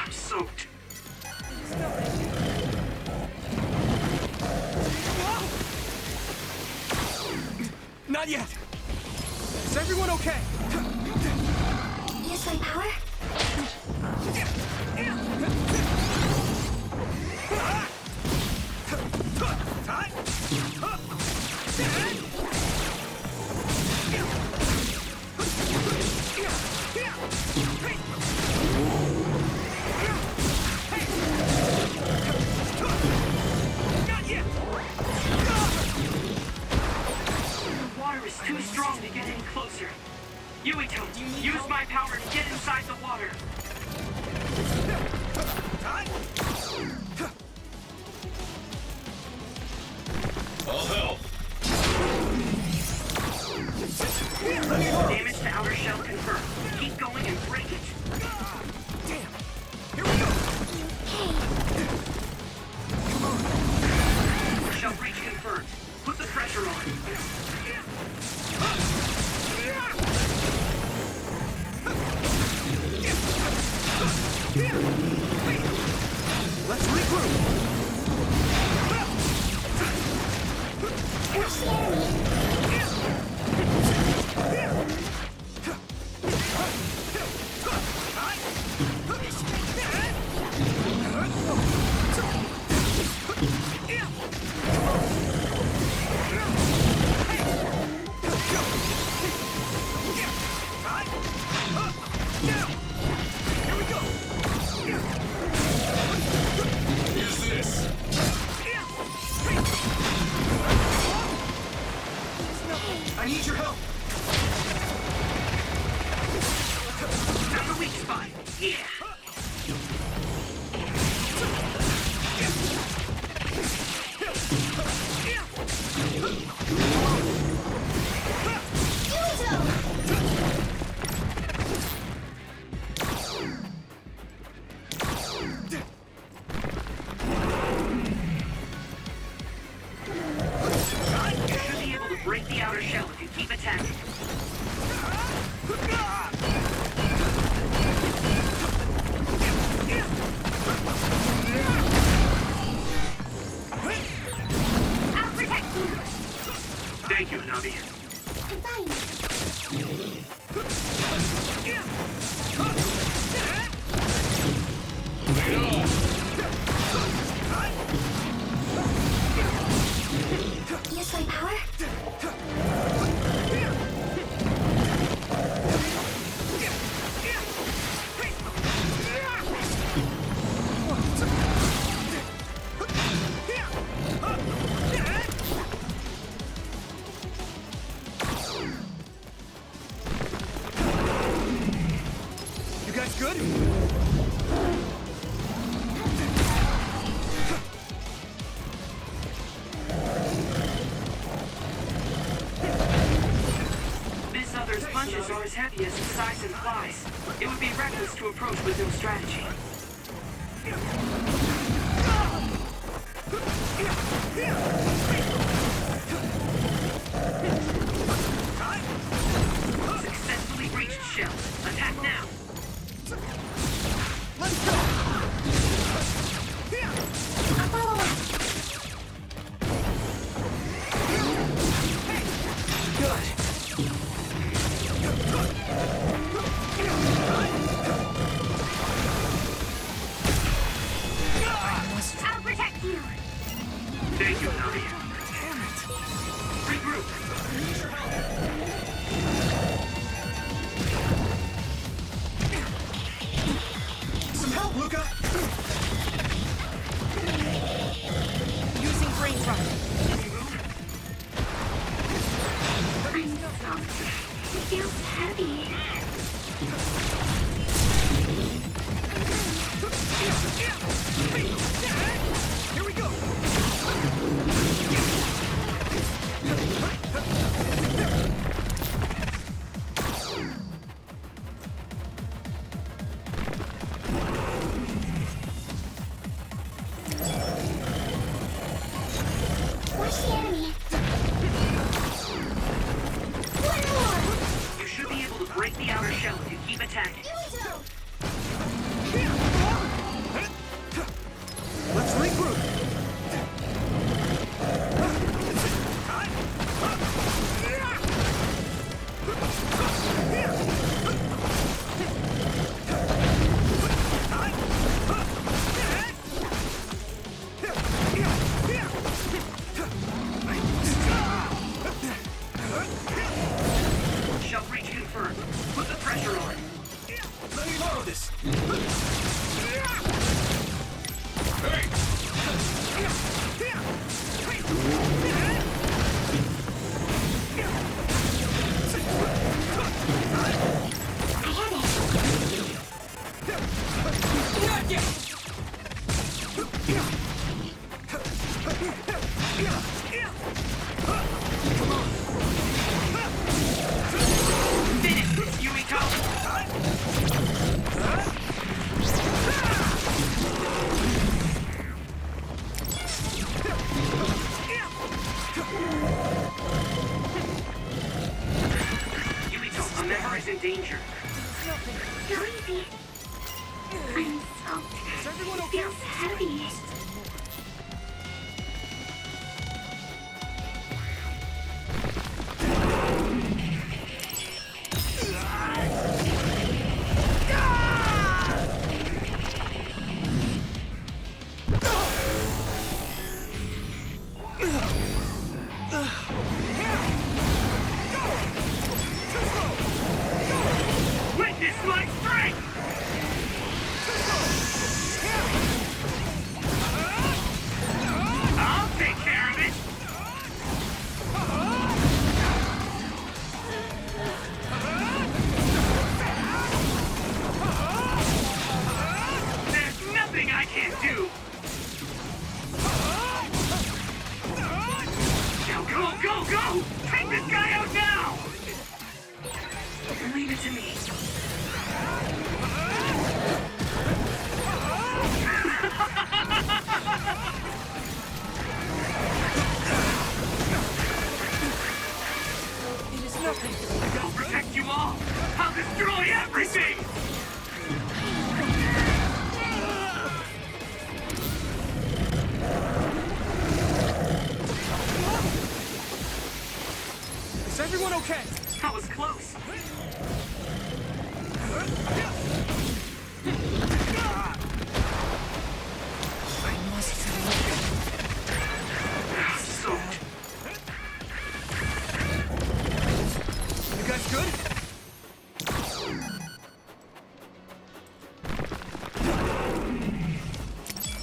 I'm soaked. Not yet. Is everyone okay? Use my power? The water is too strong to get any closer. Yuito, use my power to get inside the water. I'll help. Damage to outer shell confirmed. Keep going and break it. Damn. Here we go. Come on. Shell breach confirmed. Put the pressure on. I need your help! Found a weak spot. Yeah. You should be able to break the outer shell if you keep attacking. I'll protect you. Thank you, Navi. Use my power? You guys good? This other's punches are as heavy as his size implies. It would be reckless to approach with no strategy. Successfully breached shell. Attack now. I'll follow up. I'll protect you. Thank you, Navi. Regroup. Some help, Luca! Using brain rot. It feels heavy. Here we go! Watch the enemy. One more. You should be able to break the outer shell if you keep attacking. Yuito. Let's regroup. Shell breach confirmed. Put the pressure on. Let me borrow this! I have it. Finish, Yuito! Yuito, a member is in danger. Go easy. I'm soaked. It feels heavy. Witness my strength! I'll take care of it! everyone okay? That was close. I must Soaked. You guys good?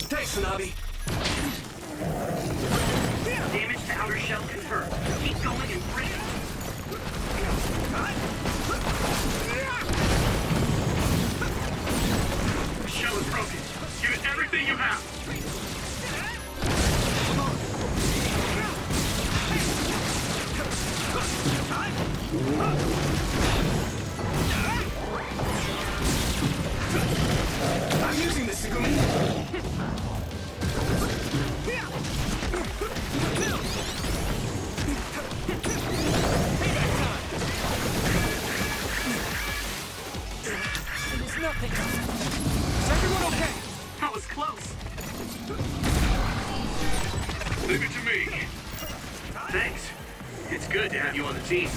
Thanks, Hanabi. Damage to outer shell confirmed. Keep going and break it. The shell is broken. Give it everything you have. I'm using this, Segumi. It is nothing. Is everyone okay? That was close. Leave it to me. Thanks. It's good to have you on the team.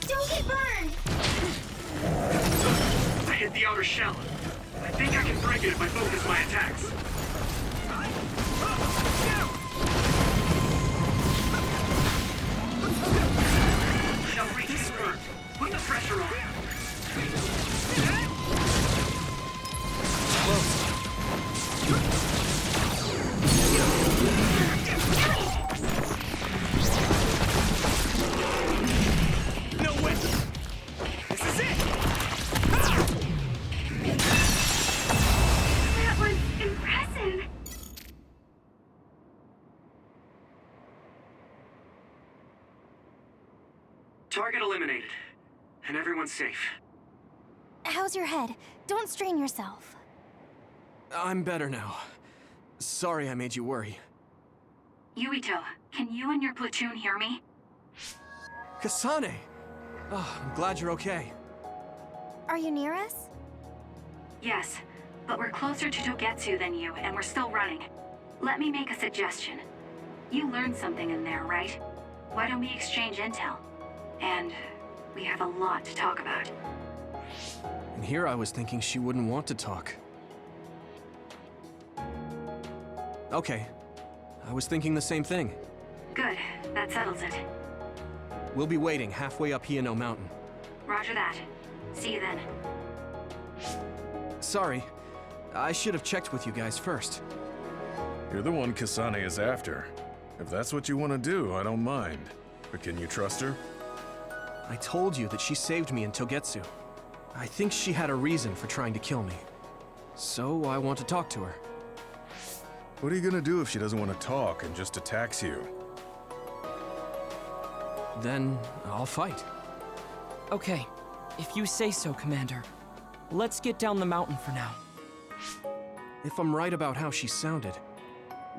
Don't get burned! I hit the outer shell. I think I can break it if I focus my attacks. Shell breach confirmed. Put the pressure on. No way! This is it! That was impressive. Target eliminated. And everyone's safe. How's your head? Don't strain yourself. I'm better now. Sorry I made you worry. Yuito, can you and your platoon hear me? Kasane! Oh, I'm glad you're okay. Are you near us? Yes, but we're closer to Togetsu than you, and we're still running. Let me make a suggestion. You learned something in there, right? Why don't we exchange intel? And we have a lot to talk about. And here I was thinking she wouldn't want to talk. Okay. I was thinking the same thing. Good, that settles it. We'll be waiting halfway up Hiano Mountain. Roger that. See you then. Sorry. I should have checked with you guys first. You're the one Kasane is after. If that's what you want to do, I don't mind. But can you trust her? I told you that she saved me in Togetsu. I think she had a reason for trying to kill me. So I want to talk to her. What are you gonna do if she doesn't want to talk and just attacks you? Then I'll fight. Okay, if you say so, Commander. Let's get down the mountain for now. If I'm right about how she sounded,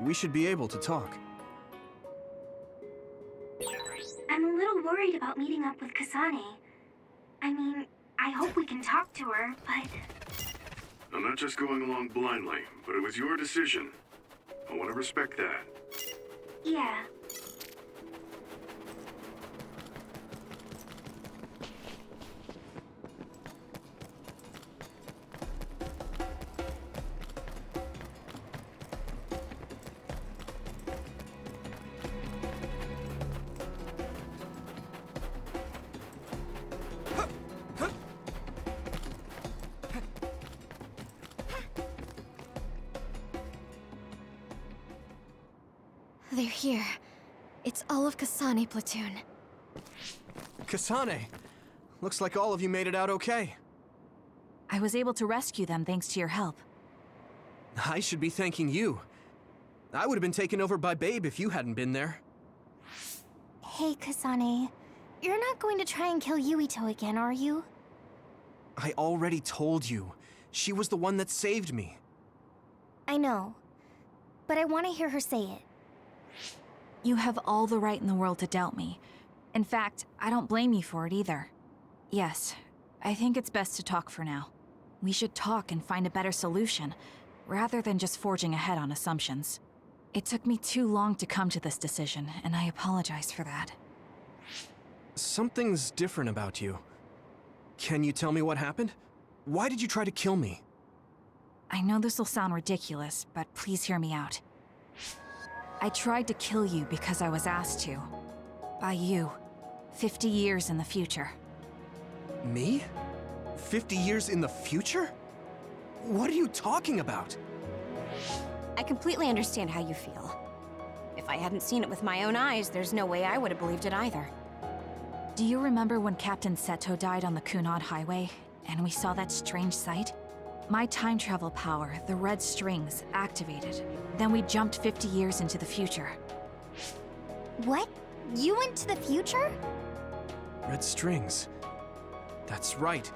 we should be able to talk. I'm a little worried about meeting up with Kasane. I mean, I hope we can talk to her, but... I'm not just going along blindly, but it was your decision. I want to respect that. Yeah. They're here. It's all of Kasane platoon. Kasane! Looks like all of you made it out okay. I was able to rescue them thanks to your help. I should be thanking you. I would have been taken over by Babe if you hadn't been there. Hey, Kasane. You're not going to try and kill Yuito again, are you? I already told you. She was the one that saved me. I know. But I want to hear her say it. You have all the right in the world to doubt me. In fact, I don't blame you for it either. Yes, I think it's best to talk for now. We should talk and find a better solution, rather than just forging ahead on assumptions. It took me too long to come to this decision, and I apologize for that. Something's different about you. Can you tell me what happened? Why did you try to kill me? I know this will sound ridiculous, but please hear me out. I tried to kill you because I was asked to. By you. 50 years in the future. Me? 50 years in the future? What are you talking about? I completely understand how you feel. If I hadn't seen it with my own eyes, there's no way I would have believed it either. Do you remember when Captain Seto died on the Kunad Highway, and we saw that strange sight? My time travel power, the red strings, activated. Then we jumped 50 years into the future. What? You went to the future? Red strings. That's right.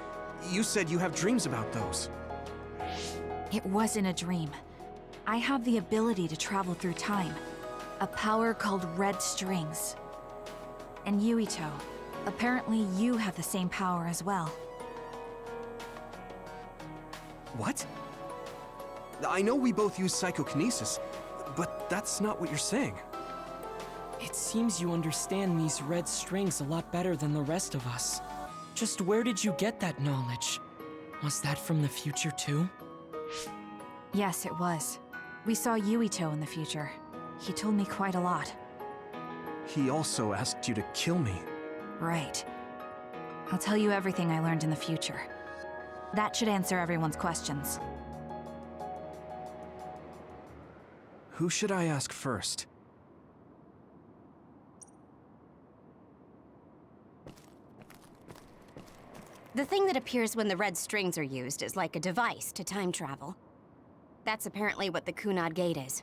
You said you have dreams about those. It wasn't a dream. I have the ability to travel through time. A power called red strings. And Yuito, apparently you have the same power as well. What? I know we both use psychokinesis, but that's not what you're saying. It seems you understand these red strings a lot better than the rest of us. Just where did you get that knowledge? Was that from the future too? Yes, it was. We saw Yuito in the future. He told me quite a lot. He also asked you to kill me. Right. I'll tell you everything I learned in the future. That should answer everyone's questions. Who should I ask first? The thing that appears when the red strings are used is like a device to time travel. That's apparently what the Kunad Gate is.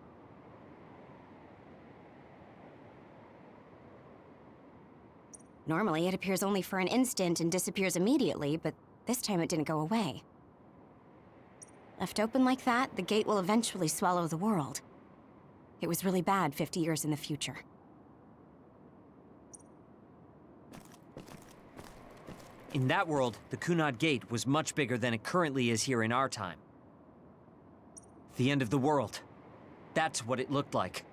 Normally, it appears only for an instant and disappears immediately, but this time it didn't go away. Left open like that, the gate will eventually swallow the world. It was really bad 50 years in the future. In that world, the Kunad Gate was much bigger than it currently is here in our time. The end of the world. That's what it looked like.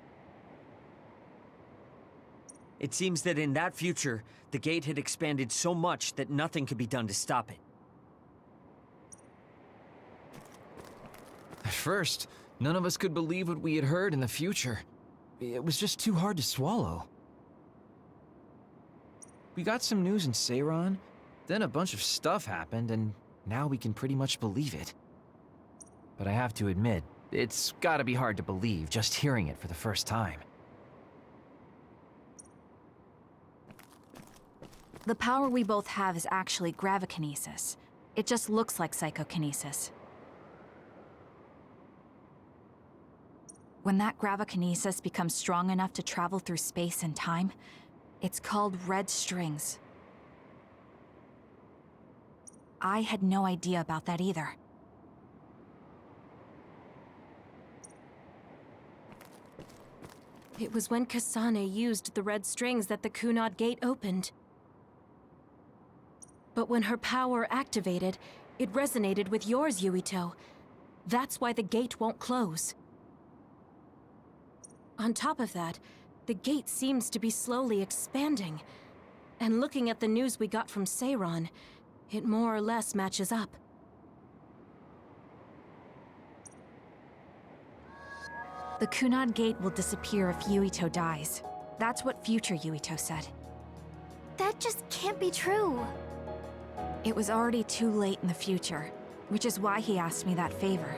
It seems that in that future, the gate had expanded so much that nothing could be done to stop it. At first, none of us could believe what we had heard in the future. It was just too hard to swallow. We got some news in Seiran, then a bunch of stuff happened, and now we can pretty much believe it. But I have to admit, it's gotta be hard to believe just hearing it for the first time. The power we both have is actually gravikinesis. It just looks like psychokinesis. When that gravikinesis becomes strong enough to travel through space and time, it's called red strings. I had no idea about that either. It was when Kasane used the red strings that the Kunad Gate opened. But when her power activated, it resonated with yours, Yuito. That's why the gate won't close. On top of that, the gate seems to be slowly expanding. And looking at the news we got from Seiran, it more or less matches up. The Kunad Gate will disappear if Yuito dies. That's what future Yuito said. That just can't be true. It was already too late in the future, which is why he asked me that favor.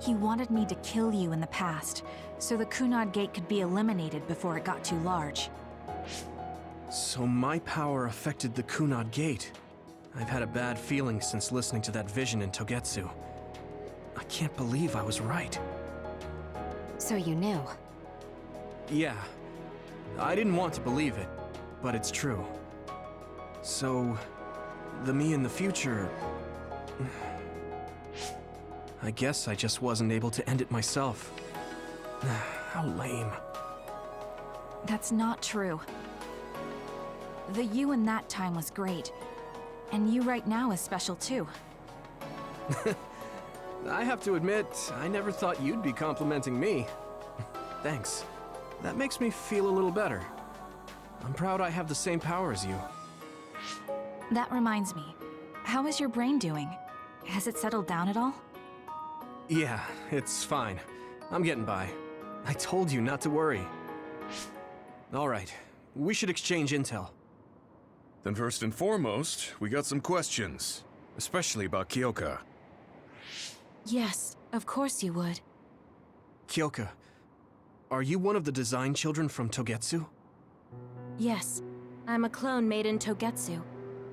He wanted me to kill you in the past, so the Kunad Gate could be eliminated before it got too large. So my power affected the Kunad Gate. I've had a bad feeling since listening to that vision in Togetsu. I can't believe I was right. So you knew? Yeah. I didn't want to believe it, but it's true. So, the me in the future... I guess I just wasn't able to end it myself. How lame. That's not true. The you in that time was great. And you right now is special too. I have to admit, I never thought you'd be complimenting me. Thanks. That makes me feel a little better. I'm proud I have the same power as you. That reminds me. How is your brain doing? Has it settled down at all? Yeah, it's fine. I'm getting by. I told you not to worry. All right, we should exchange intel. Then first and foremost, we got some questions. Especially about Kyoka. Yes, of course you would. Kyoka, are you one of the design children from Togetsu? Yes, I'm a clone made in Togetsu.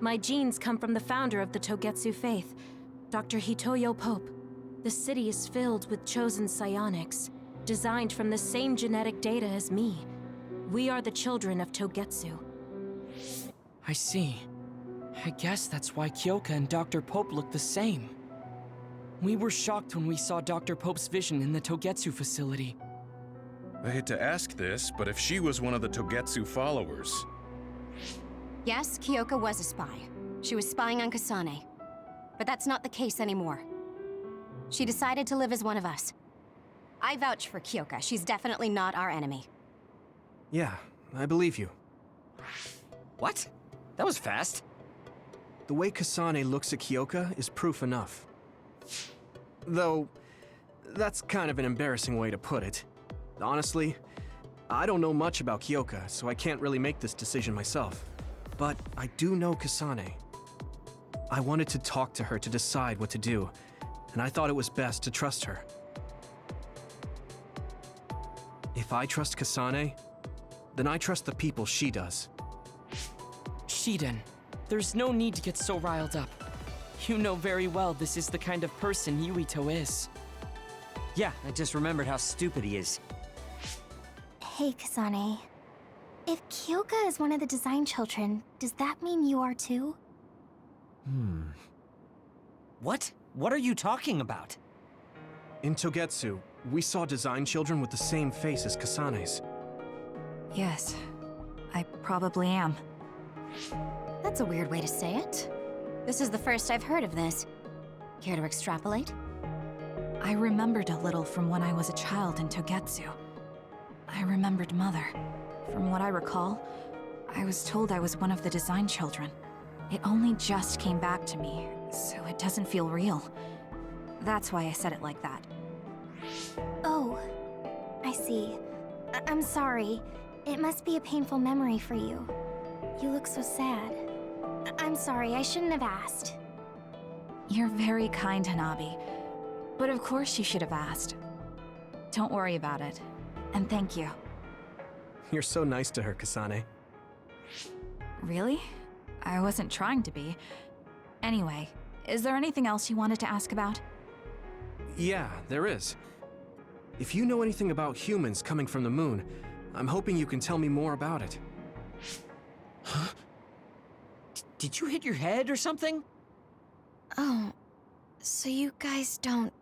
My genes come from the founder of the Togetsu faith, Dr. Hitoyo Pope. The city is filled with chosen psionics, designed from the same genetic data as me. We are the children of Togetsu. I see. I guess that's why Kyoka and Dr. Pope look the same. We were shocked when we saw Dr. Pope's vision in the Togetsu facility. I hate to ask this, but if she was one of the Togetsu followers... Yes, Kyoka was a spy. She was spying on Kasane. But that's not the case anymore. She decided to live as one of us. I vouch for Kyoka. She's definitely not our enemy. Yeah, I believe you. What? That was fast. The way Kasane looks at Kyoka is proof enough. Though, that's kind of an embarrassing way to put it. Honestly, I don't know much about Kyoka, so I can't really make this decision myself. But I do know Kasane. I wanted to talk to her to decide what to do, and I thought it was best to trust her. If I trust Kasane, then I trust the people she does. Shiden, there's no need to get so riled up. You know very well this is the kind of person Yuito is. Yeah, I just remembered how stupid he is. Hey, Kasane. If Kyoka is one of the design children, does that mean you are too? What? What are you talking about? In Togetsu, we saw design children with the same face as Kasane's. Yes, I probably am. That's a weird way to say it. This is the first I've heard of this. Care to extrapolate? I remembered a little from when I was a child in Togetsu. I remembered Mother. From what I recall, I was told I was one of the design children. It only just came back to me, so it doesn't feel real. That's why I said it like that. Oh, I see. I'm sorry. It must be a painful memory for you. You look so sad. I'm sorry, I shouldn't have asked. You're very kind, Hanabi. But of course you should have asked. Don't worry about it. And thank you. You're so nice to her, Kasane. Really? I wasn't trying to be. Anyway, is there anything else you wanted to ask about? Yeah, there is. If you know anything about humans coming from the moon, I'm hoping you can tell me more about it. Huh? Did you hit your head or something? Oh, so you guys don't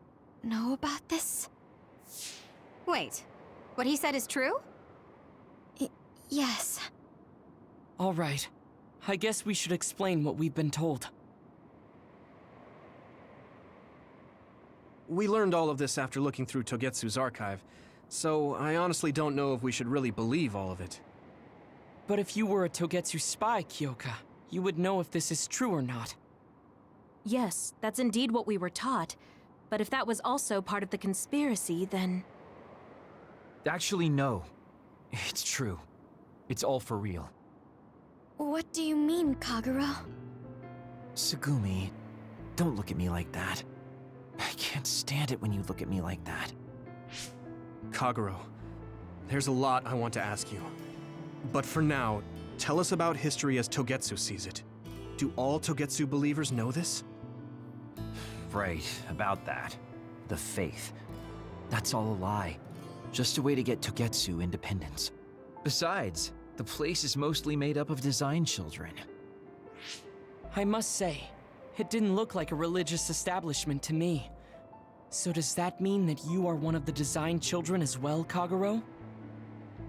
know about this? Wait, what he said is true? Yes. All right. I guess we should explain what we've been told. We learned all of this after looking through Togetsu's archive, so I honestly don't know if we should really believe all of it. But if you were a Togetsu spy, Kyoka, you would know if this is true or not. Yes, that's indeed what we were taught. But if that was also part of the conspiracy, then... Actually, no. It's true. It's all for real. What do you mean, Kagura? Tsugumi, don't look at me like that. I can't stand it when you look at me like that. Kaguro, there's a lot I want to ask you. But for now, tell us about history as Togetsu sees it. Do all Togetsu believers know this? Right, about that. The faith. That's all a lie. Just a way to get Togetsu independence. Besides, the place is mostly made up of design children. I must say, it didn't look like a religious establishment to me. So does that mean that you are one of the design children as well, Kaguro?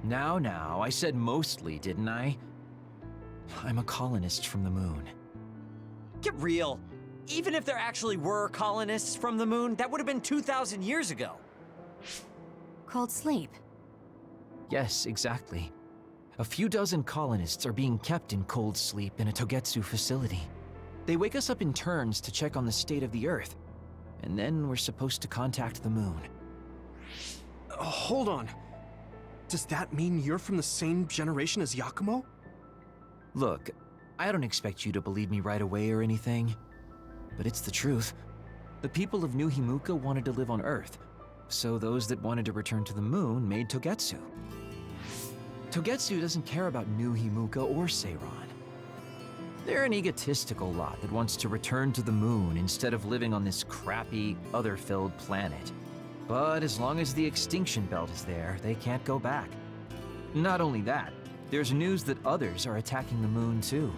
Now, I said mostly, didn't I? I'm a colonist from the moon. Get real. Even if there actually were colonists from the moon, that would have been 2,000 years ago. Cold sleep. Yes, exactly. A few dozen colonists are being kept in cold sleep in a Togetsu facility. They wake us up in turns to check on the state of the Earth, and then we're supposed to contact the moon. Hold on. Does that mean you're from the same generation as Yakumo? Look, I don't expect you to believe me right away or anything, but it's the truth. The people of New Himuka wanted to live on Earth, so those that wanted to return to the moon made Togetsu. Togetsu doesn't care about New Himuka or Seiran. They're an egotistical lot that wants to return to the moon instead of living on this crappy, other-filled planet. But as long as the extinction belt is there, they can't go back. Not only that, there's news that others are attacking the moon too.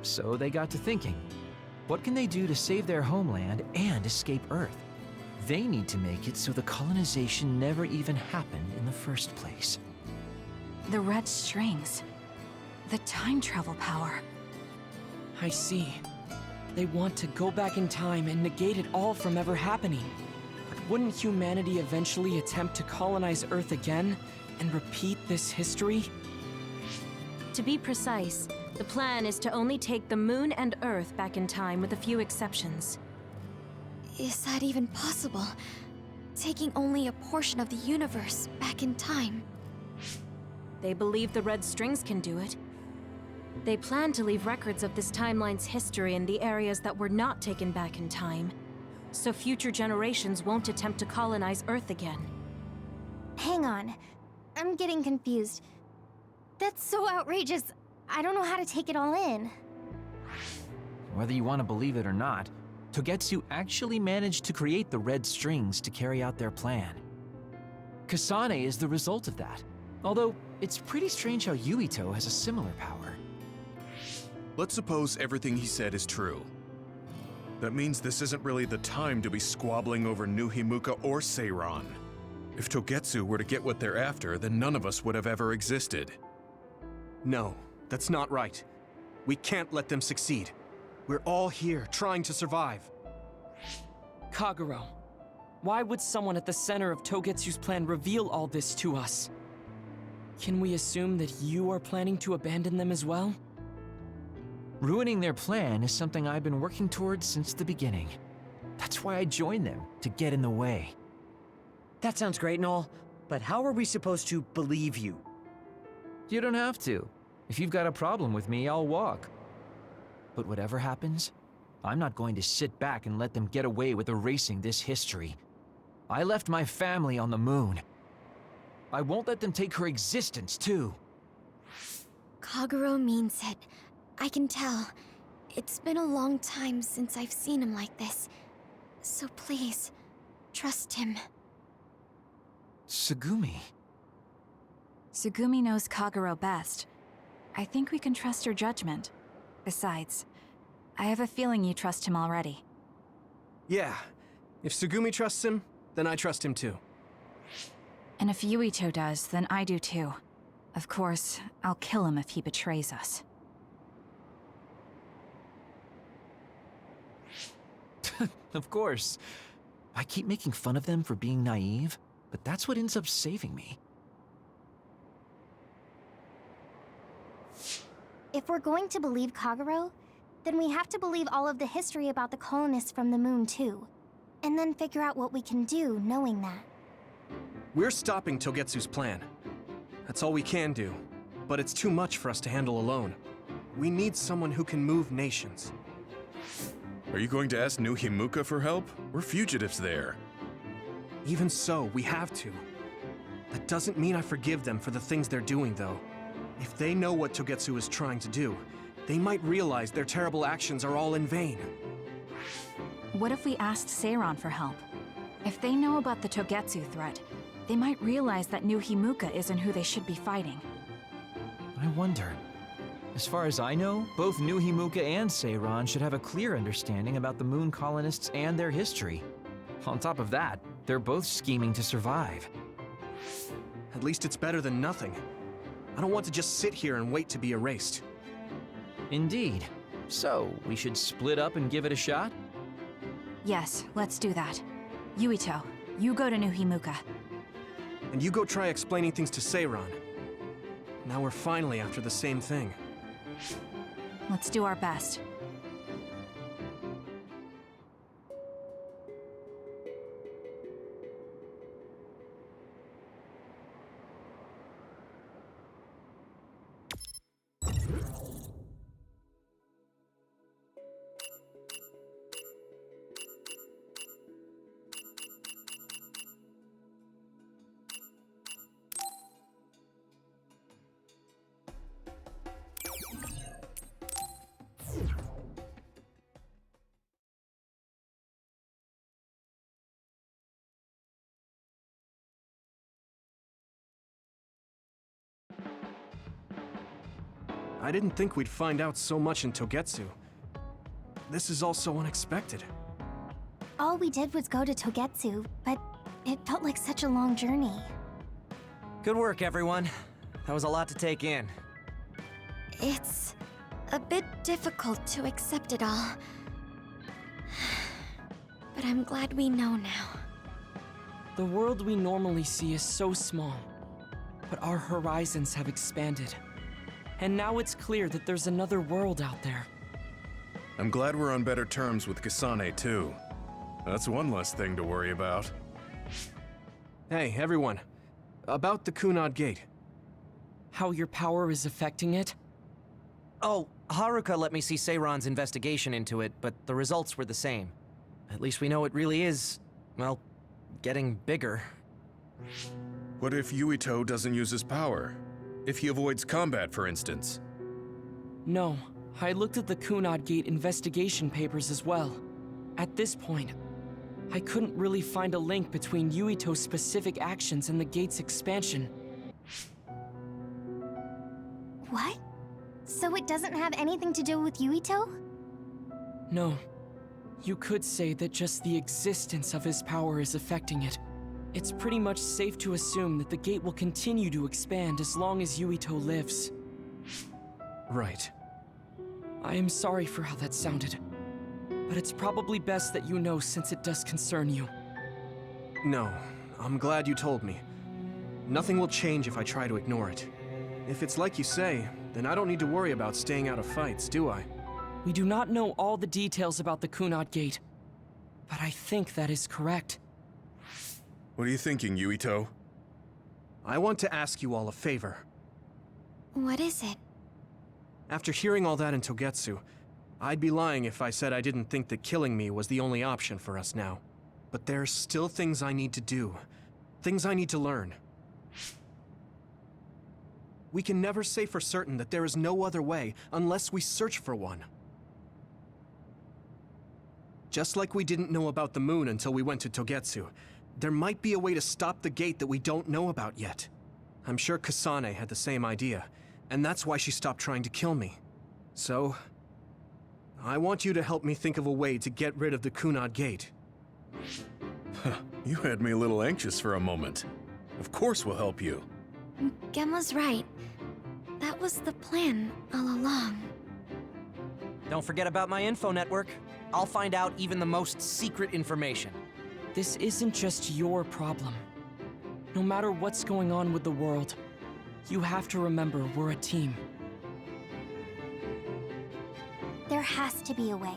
So they got to thinking, what can they do to save their homeland and escape Earth? They need to make it so the colonization never even happened in the first place. The red strings. The time travel power. I see. They want to go back in time and negate it all from ever happening. But wouldn't humanity eventually attempt to colonize Earth again and repeat this history? To be precise, the plan is to only take the moon and Earth back in time with a few exceptions. Is that even possible? Taking only a portion of the universe back in time? They believe the red strings can do it. They plan to leave records of this timeline's history in the areas that were not taken back in time, so future generations won't attempt to colonize Earth again. Hang on. I'm getting confused. That's so outrageous. I don't know how to take it all in. Whether you want to believe it or not, Togetsu actually managed to create the red strings to carry out their plan. Kasane is the result of that, although it's pretty strange how Yuito has a similar power. Let's suppose everything he said is true. That means this isn't really the time to be squabbling over New Himuka or Seiran. If Togetsu were to get what they're after, then none of us would have ever existed. No, that's not right. We can't let them succeed. We're all here, trying to survive. Kagero, why would someone at the center of Togetsu's plan reveal all this to us? Can we assume that you are planning to abandon them as well? Ruining their plan is something I've been working towards since the beginning. That's why I joined them, to get in the way. That sounds great and all, but how are we supposed to believe you? You don't have to. If you've got a problem with me, I'll walk. But whatever happens, I'm not going to sit back and let them get away with erasing this history. I left my family on the moon. I won't let them take her existence, too. Kagero means it. I can tell. It's been a long time since I've seen him like this. So please, trust him. Tsugumi. Tsugumi knows Kagero best. I think we can trust her judgment. Besides, I have a feeling you trust him already. Yeah. If Tsugumi trusts him, then I trust him too. And if Yuito does, then I do too. Of course, I'll kill him if he betrays us. Of course. I keep making fun of them for being naive, but that's what ends up saving me. If we're going to believe Kagero, then we have to believe all of the history about the colonists from the moon too. And then figure out what we can do knowing that. We're stopping Togetsu's plan. That's all we can do. But it's too much for us to handle alone. We need someone who can move nations. Are you going to ask New Himuka for help? We're fugitives there. Even so, we have to. That doesn't mean I forgive them for the things they're doing, though. If they know what Togetsu is trying to do, they might realize their terrible actions are all in vain. What if we asked Seiran for help? If they know about the Togetsu threat, they might realize that New Himuka isn't who they should be fighting. I wonder. As far as I know, both New Himuka and Seiran should have a clear understanding about the moon colonists and their history. On top of that, they're both scheming to survive. At least it's better than nothing. I don't want to just sit here and wait to be erased. Indeed. So, we should split up and give it a shot? Yes, let's do that. Yuito, you go to New Himuka. And you go try explaining things to Seiran. Now we're finally after the same thing. Let's do our best. I didn't think we'd find out so much in Togetsu. This is all so unexpected. All we did was go to Togetsu, but it felt like such a long journey. Good work, everyone. That was a lot to take in. It's a bit difficult to accept it all. But I'm glad we know now. The world we normally see is so small, but our horizons have expanded. And now it's clear that there's another world out there. I'm glad we're on better terms with Kasane, too. That's one less thing to worry about. Hey, everyone. About the Kunad Gate. How your power is affecting it? Oh, Haruka let me see Seiran's investigation into it, but the results were the same. At least we know it really is, well, getting bigger. What if Yuito doesn't use his power? If he avoids combat, for instance? No, I looked at the Kunad Gate investigation papers as well. At this point, I couldn't really find a link between Yuito's specific actions and the gate's expansion. What? So it doesn't have anything to do with Yuito? No. You could say that just the existence of his power is affecting it. It's pretty much safe to assume that the gate will continue to expand as long as Yuito lives. Right. I am sorry for how that sounded, but it's probably best that you know since it does concern you. No, I'm glad you told me. Nothing will change if I try to ignore it. If it's like you say, then I don't need to worry about staying out of fights, do I? We do not know all the details about the Kunad Gate, but I think that is correct. What are you thinking, Yuito? I want to ask you all a favor. What is it? After hearing all that in Togetsu, I'd be lying if I said I didn't think that killing me was the only option for us now. But there's still things I need to do. Things I need to learn. We can never say for certain that there is no other way unless we search for one. Just like we didn't know about the moon until we went to Togetsu, there might be a way to stop the gate that we don't know about yet. I'm sure Kasane had the same idea, and that's why she stopped trying to kill me. So, I want you to help me think of a way to get rid of the Kunad Gate. You had me a little anxious for a moment. Of course we'll help you. Gemma's right. That was the plan all along. Don't forget about my info network. I'll find out even the most secret information. This isn't just your problem. No matter what's going on with the world, you have to remember we're a team. There has to be a way.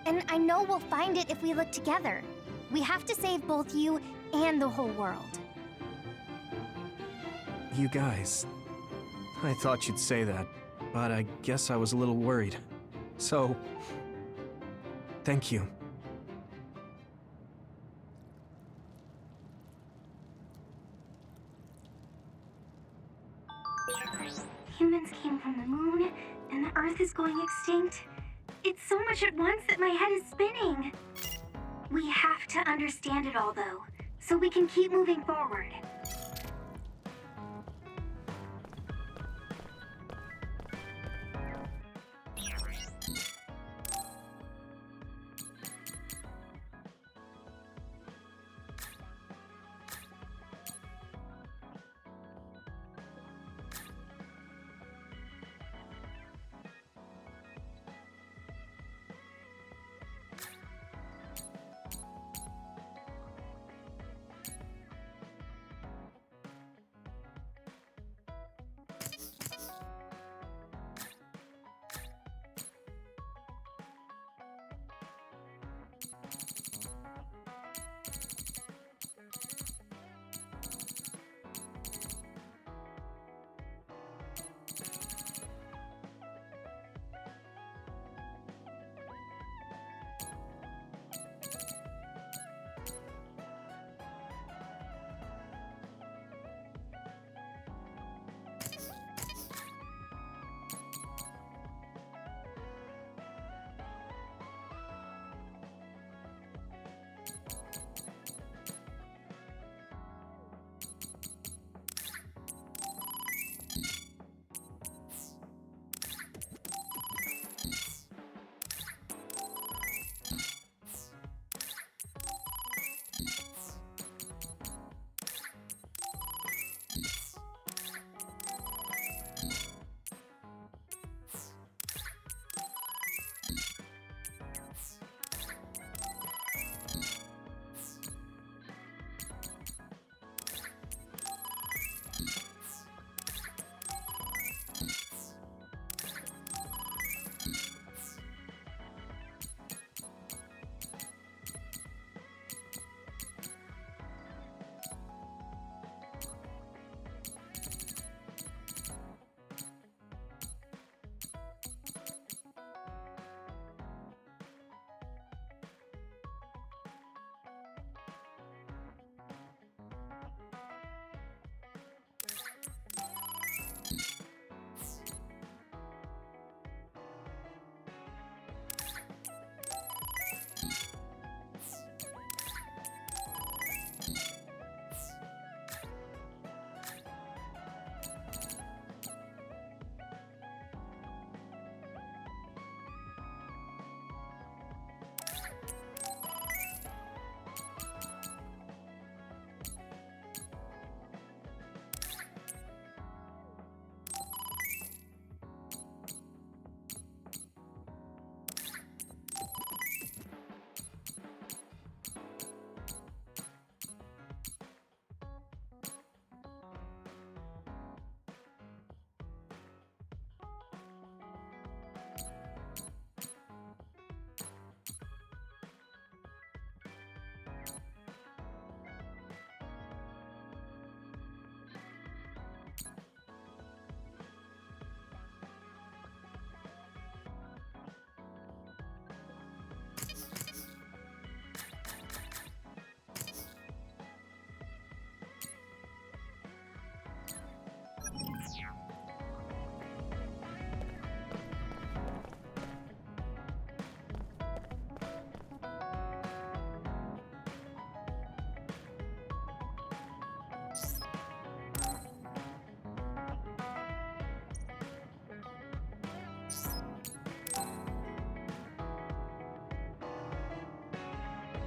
And I know we'll find it if we look together. We have to save both you and the whole world. You guys... I thought you'd say that, but I guess I was a little worried. So... thank you. Humans came from the moon, and the Earth is going extinct. It's so much at once that my head is spinning. We have to understand it all, though, so we can keep moving forward.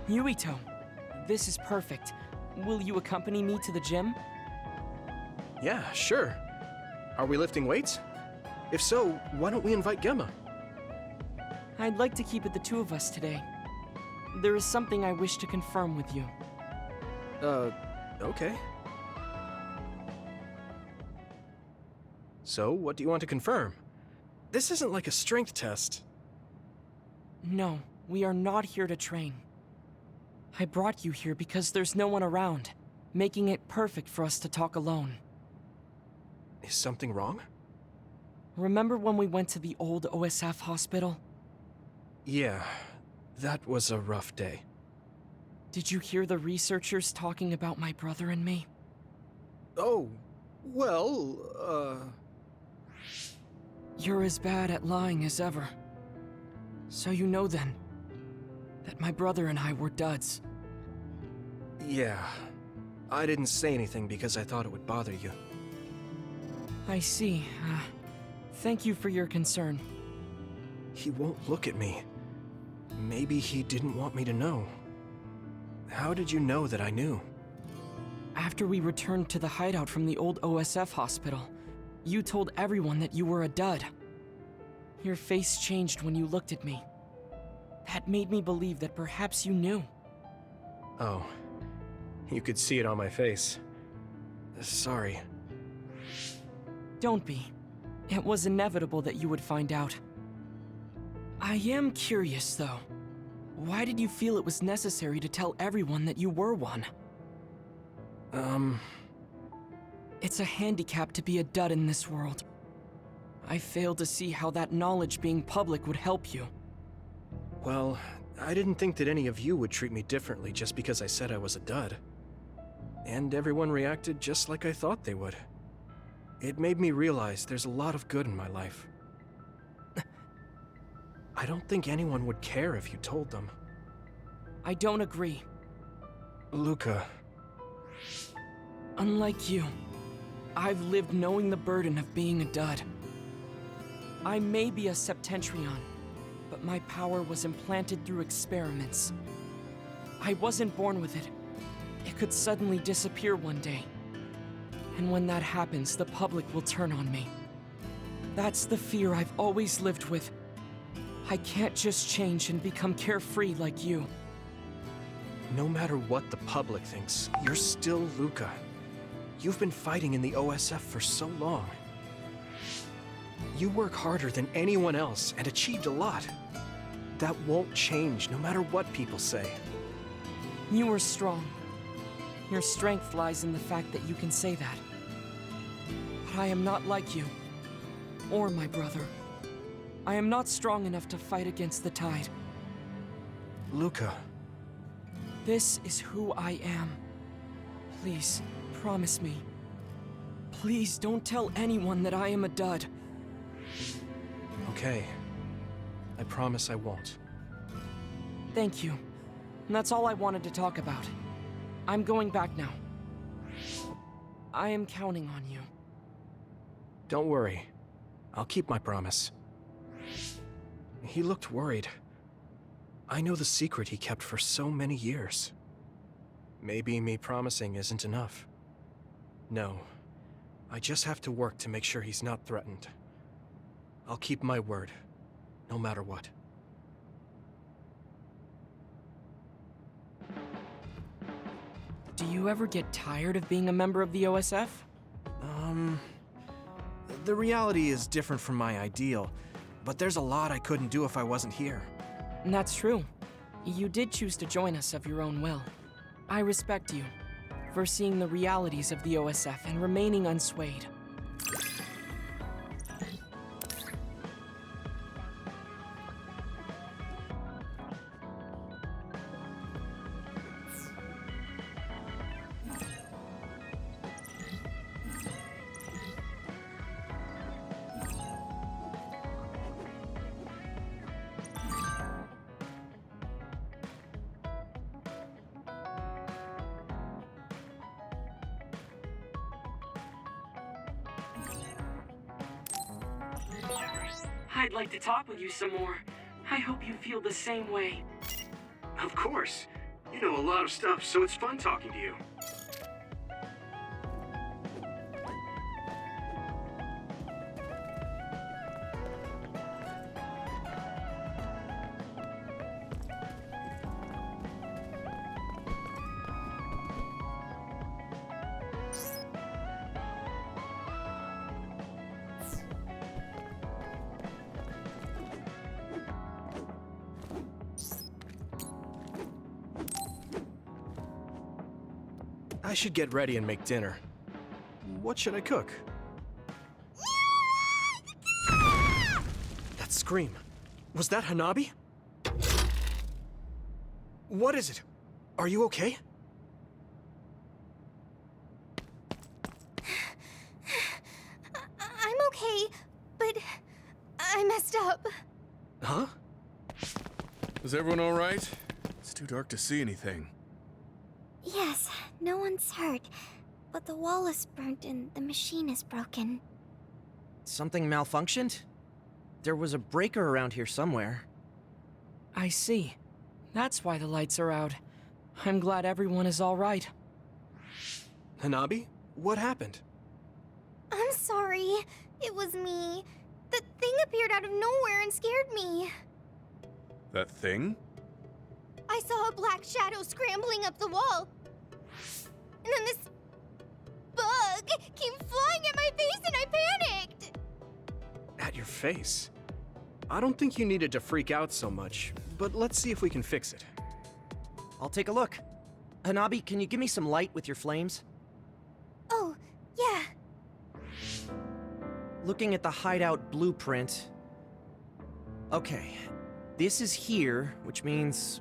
Yuito, this is perfect. Will you accompany me to the gym? Yeah, sure. Are we lifting weights? If so, why don't we invite Gemma? I'd like to keep it the two of us today. There is something I wish to confirm with you. Okay. So, what do you want to confirm? This isn't like a strength test. No, we are not here to train. I brought you here because there's no one around, making it perfect for us to talk alone. Is something wrong? Remember when we went to the old OSF hospital? Yeah, that was a rough day. Did you hear the researchers talking about my brother and me? Oh, well, You're as bad at lying as ever. So you know then, that my brother and I were duds. Yeah. I didn't say anything because I thought it would bother you. I see. Thank you for your concern. He won't look at me. Maybe he didn't want me to know. How did you know that I knew? After we returned to the hideout from the old OSF hospital, you told everyone that you were a dud. Your face changed when you looked at me. That made me believe that perhaps you knew. Oh. You could see it on my face. Sorry. Don't be. It was inevitable that you would find out. I am curious, though. Why did you feel it was necessary to tell everyone that you were one? It's a handicap to be a dud in this world. I fail to see how that knowledge being public would help you. Well, I didn't think that any of you would treat me differently just because I said I was a dud. And everyone reacted just like I thought they would. It made me realize there's a lot of good in my life. I don't think anyone would care if you told them. I don't agree. Luca. Unlike you, I've lived knowing the burden of being a dud. I may be a Septentrion, but my power was implanted through experiments. I wasn't born with it. It could suddenly disappear one day. And when that happens, the public will turn on me. That's the fear I've always lived with. I can't just change and become carefree like you. No matter what the public thinks, you're still Luca. You've been fighting in the OSF for so long. You work harder than anyone else and achieved a lot. That won't change no matter what people say. You are strong. Your strength lies in the fact that you can say that. But I am not like you, or my brother. I am not strong enough to fight against the tide. Luca. This is who I am. Please, promise me. Please don't tell anyone that I am a dud. Okay. I promise I won't. Thank you. And that's all I wanted to talk about. I'm going back now. I am counting on you. Don't worry. I'll keep my promise. He looked worried. I know the secret he kept for so many years. Maybe me promising isn't enough. No. I just have to work to make sure he's not threatened. I'll keep my word, no matter what. Do you ever get tired of being a member of the OSF? The reality is different from my ideal, but there's a lot I couldn't do if I wasn't here. That's true. You did choose to join us of your own will. I respect you for seeing the realities of the OSF and remaining unswayed. I'd like to talk with you some more. I hope you feel the same way. Of course. You know a lot of stuff, so it's fun talking to you. I should get ready and make dinner. What should I cook? That scream. Was that Hanabi? What is it? Are you okay? I'm okay, but I messed up. Huh? Is everyone all right? It's too dark to see anything. Yes, no one's hurt, but the wall is burnt and the machine is broken. Something malfunctioned? There was a breaker around here somewhere. I see. That's why the lights are out. I'm glad everyone is all right. Hanabi? What happened? I'm sorry. It was me. The thing appeared out of nowhere and scared me. That thing? I saw a black shadow scrambling up the wall. And then this bug came flying at my face and I panicked. At your face? I don't think you needed to freak out so much, but let's see if we can fix it. I'll take a look. Hanabi, can you give me some light with your flames? Oh, yeah. Looking at the hideout blueprint. Okay, this is here, which means...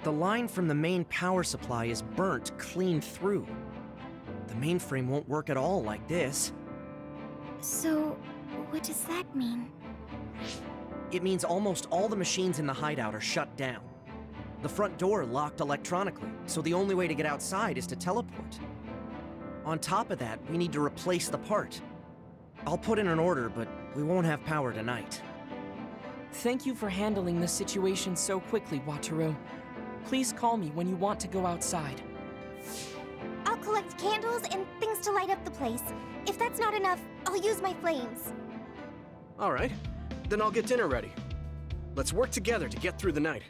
The line from the main power supply is burnt clean through. The mainframe won't work at all like this. So, what does that mean? It means almost all the machines in the hideout are shut down. The front door locked electronically, so the only way to get outside is to teleport. On top of that, we need to replace the part. I'll put in an order, but we won't have power tonight. Thank you for handling the situation so quickly, Wataru. Please call me when you want to go outside. I'll collect candles and things to light up the place. If that's not enough, I'll use my flames. All right, then I'll get dinner ready. Let's work together to get through the night.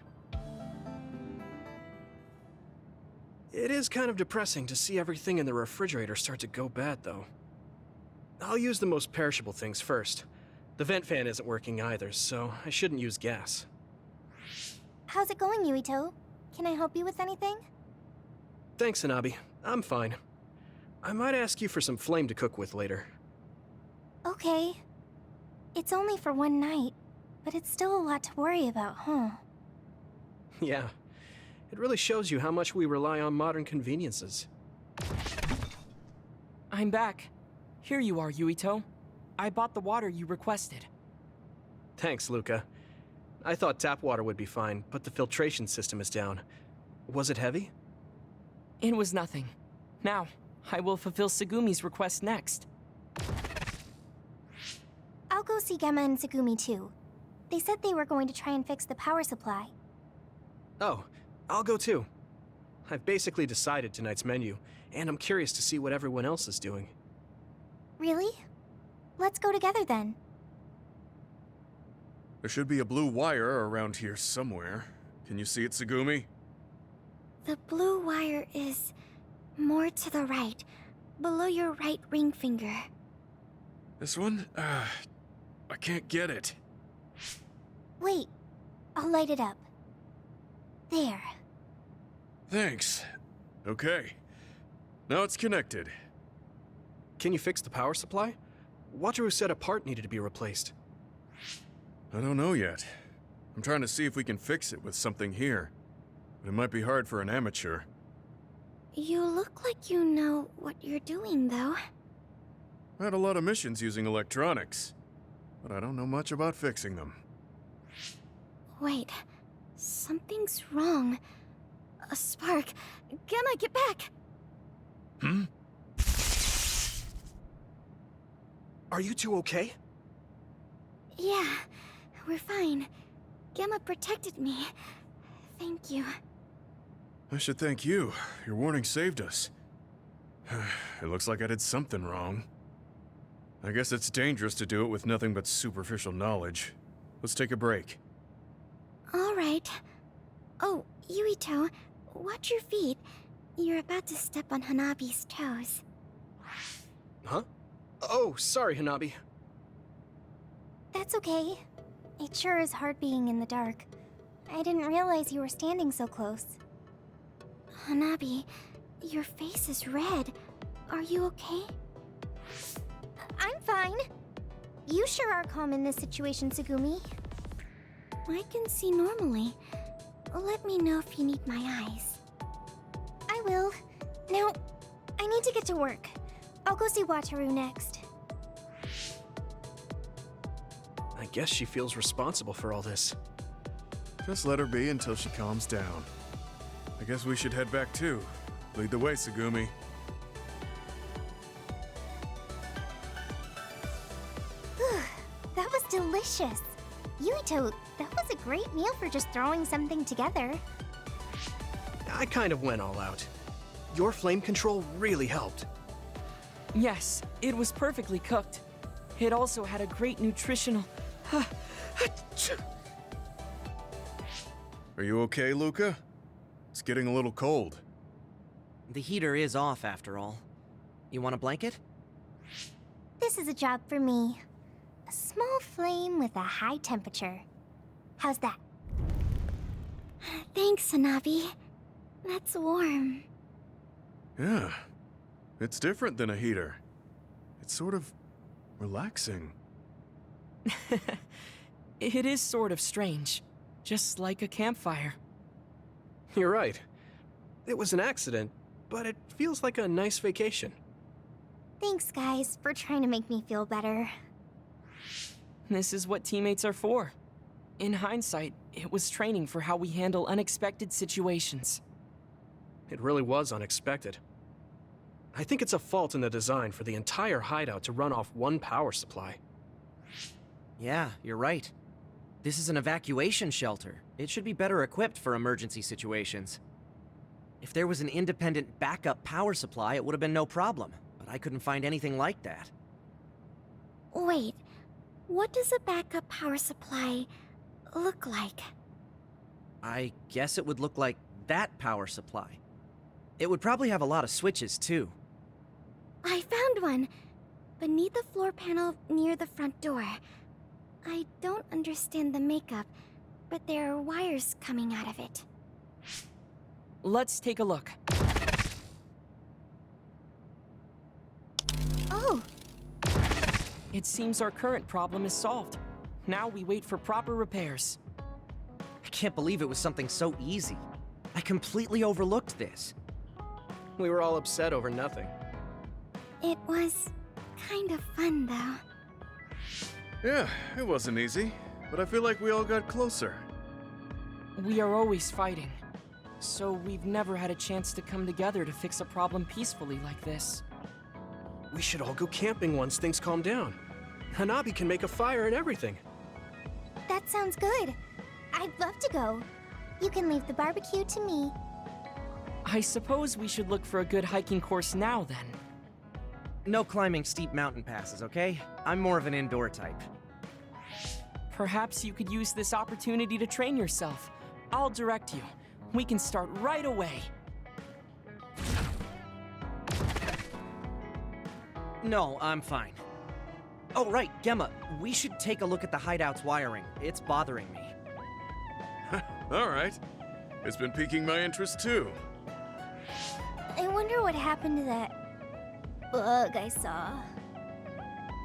It is kind of depressing to see everything in the refrigerator start to go bad, though. I'll use the most perishable things first. The vent fan isn't working either, so I shouldn't use gas. How's it going, Yuito? Can I help you with anything? Thanks, Hanabi. I'm fine. I might ask you for some flame to cook with later. Okay. It's only for one night, but it's still a lot to worry about, huh? Yeah. It really shows you how much we rely on modern conveniences. I'm back. Here you are, Yuito. I bought the water you requested. Thanks, Luca. I thought tap water would be fine, but the filtration system is down. Was it heavy? It was nothing. Now, I will fulfill Segumi's request next. I'll go see Gemma and Segumi too. They said they were going to try and fix the power supply. Oh, I'll go too. I've basically decided tonight's menu, and I'm curious to see what everyone else is doing. Really? Let's go together then. There should be a blue wire around here somewhere. Can you see it, Segumi? The blue wire is more to the right, below your right ring finger. This one? I can't get it. Wait, I'll light it up. There. Thanks. Okay. Now it's connected. Can you fix the power supply? Wataru said a part needed to be replaced. I don't know yet. I'm trying to see if we can fix it with something here. But it might be hard for an amateur. You look like you know what you're doing, though. I had a lot of missions using electronics, but I don't know much about fixing them. Wait, something's wrong. A spark. Gemma, get back! Hmm? Are you two okay? Yeah, we're fine. Gemma protected me. Thank you. I should thank you. Your warning saved us. It looks like I did something wrong. I guess it's dangerous to do it with nothing but superficial knowledge. Let's take a break. All right. Oh, Yuito, watch your feet. You're about to step on Hanabi's toes. Huh? Oh, sorry, Hanabi. That's okay. It sure is hard being in the dark. I didn't realize you were standing so close. Hanabi, your face is red. Are you okay? I'm fine. You sure are calm in this situation, Tsugumi. I can see normally. Let me know if you need my eyes. I will. Now, I need to get to work. I'll go see Wataru next. I guess she feels responsible for all this. Just let her be until she calms down. I guess we should head back too. Lead the way, Tsugumi. That was delicious. Yuito, that was a great meal for just throwing something together. I kind of went all out. Your flame control really helped. Yes, it was perfectly cooked. It also had a great nutritional... Are you okay, Luca? It's getting a little cold. The heater is off, after all. You want a blanket? This is a job for me. A small flame with a high temperature. How's that? Thanks, Hanabi. That's warm. Yeah. It's different than a heater. It's sort of relaxing. It is sort of strange. Just like a campfire. You're right. It was an accident, but it feels like a nice vacation. Thanks, guys, for trying to make me feel better. This is what teammates are for. In hindsight, it was training for how we handle unexpected situations. It really was unexpected. I think it's a fault in the design for the entire hideout to run off one power supply. Yeah, you're right. This is an evacuation shelter. It should be better equipped for emergency situations. If there was an independent backup power supply, it would have been no problem, but I couldn't find anything like that. Wait, what does a backup power supply look like? I guess it would look like that power supply. It would probably have a lot of switches, too. I found one! Beneath the floor panel near the front door. I don't understand the makeup, but there are wires coming out of it. Let's take a look. Oh! It seems our current problem is solved. Now we wait for proper repairs. I can't believe it was something so easy. I completely overlooked this. We were all upset over nothing. It was kind of fun, though. Yeah, it wasn't easy, but I feel like we all got closer. We are always fighting, so we've never had a chance to come together to fix a problem peacefully like this. We should all go camping once things calm down. Hanabi can make a fire and everything. That sounds good. I'd love to go. You can leave the barbecue to me. I suppose we should look for a good hiking course now, then. No climbing steep mountain passes, okay? I'm more of an indoor type. Perhaps you could use this opportunity to train yourself. I'll direct you. We can start right away. No, I'm fine. Oh, right, Gemma, we should take a look at the hideout's wiring. It's bothering me. All right. It's been piquing my interest, too. I wonder what happened to that bug I saw.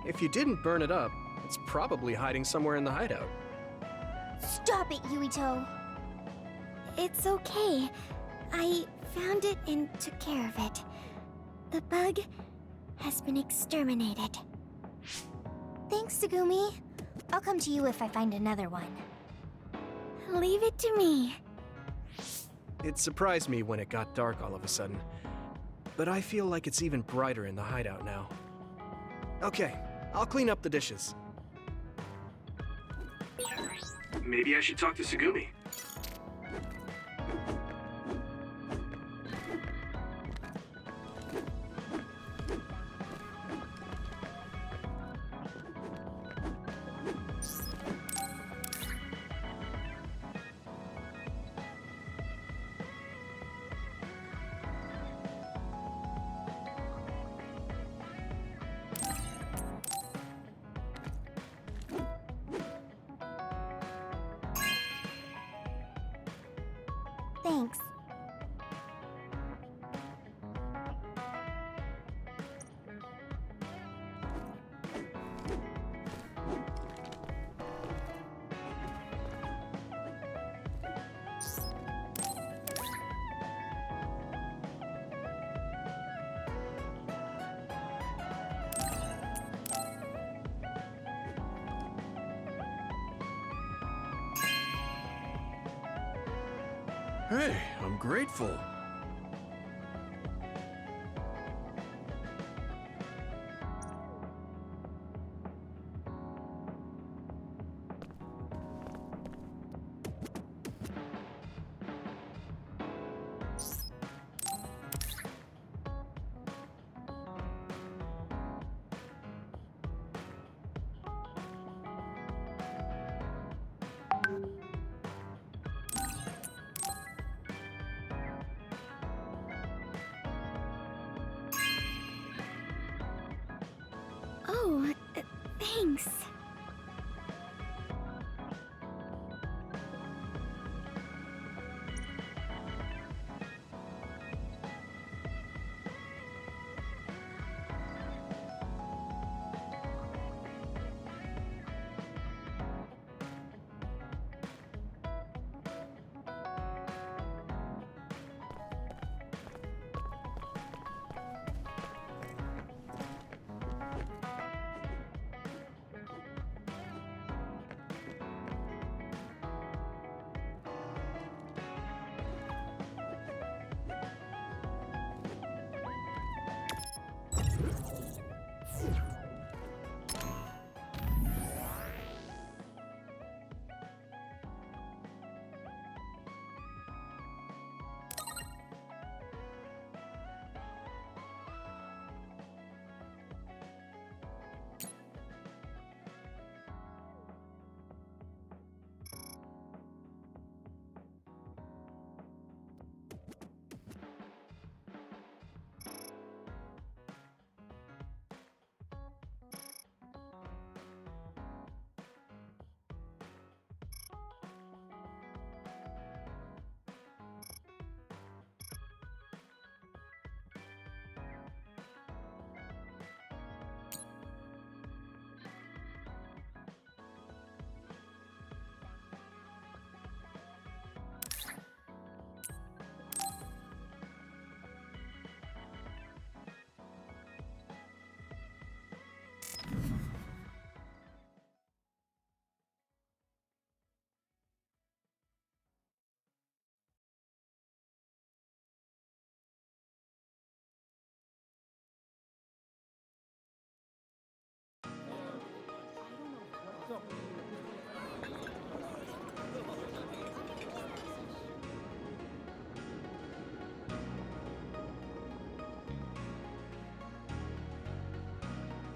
If you didn't burn it up, it's probably hiding somewhere in the hideout. Stop it, Yuito! It's okay. I found it and took care of it. The bug has been exterminated. Thanks, Tsugumi. I'll come to you if I find another one. Leave it to me. It surprised me when it got dark all of a sudden. But I feel like it's even brighter in the hideout now. Okay, I'll clean up the dishes. Maybe I should talk to Sugumi. Thanks. Hey, I'm grateful. Oh, thanks.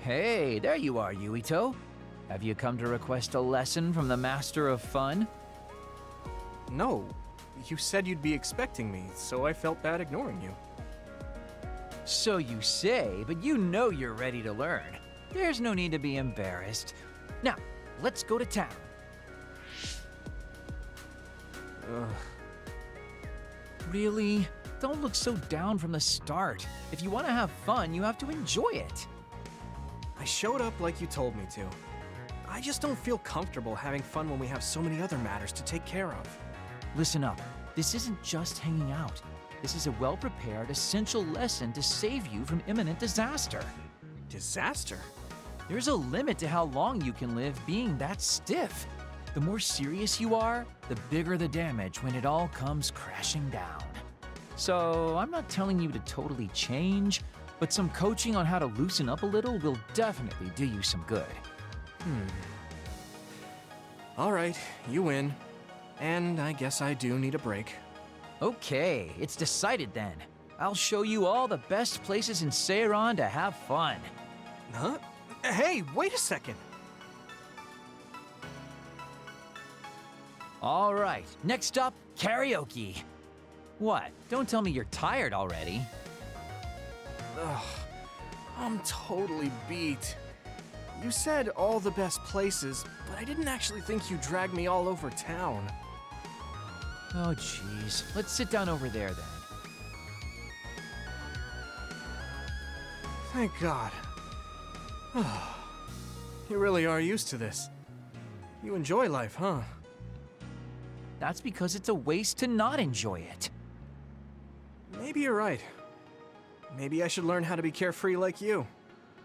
Hey, there you are, Yuito. Have you come to request a lesson from the Master of Fun? No. You said you'd be expecting me, so I felt bad ignoring you. So you say, but you know you're ready to learn. There's no need to be embarrassed. Now, let's go to town. Really? Don't look so down from the start. If you want to have fun, you have to enjoy it. I showed up like you told me to. I just don't feel comfortable having fun when we have so many other matters to take care of. Listen up. This isn't just hanging out. This is a well-prepared, essential lesson to save you from imminent disaster. Disaster? There's a limit to how long you can live being that stiff. The more serious you are, the bigger the damage when it all comes crashing down. So, I'm not telling you to totally change, but some coaching on how to loosen up a little will definitely do you some good. All right, you win. And I guess I do need a break. Okay, it's decided then. I'll show you all the best places in Seiron to have fun. Huh? Hey, wait a second. All right, next up, karaoke. What? Don't tell me you're tired already. Ugh, I'm totally beat. You said all the best places, but I didn't actually think you dragged me all over town. Oh, jeez. Let's sit down over there then. Thank God. You really are used to this. You enjoy life, huh? That's because it's a waste to not enjoy it. Maybe you're right. Maybe I should learn how to be carefree like you.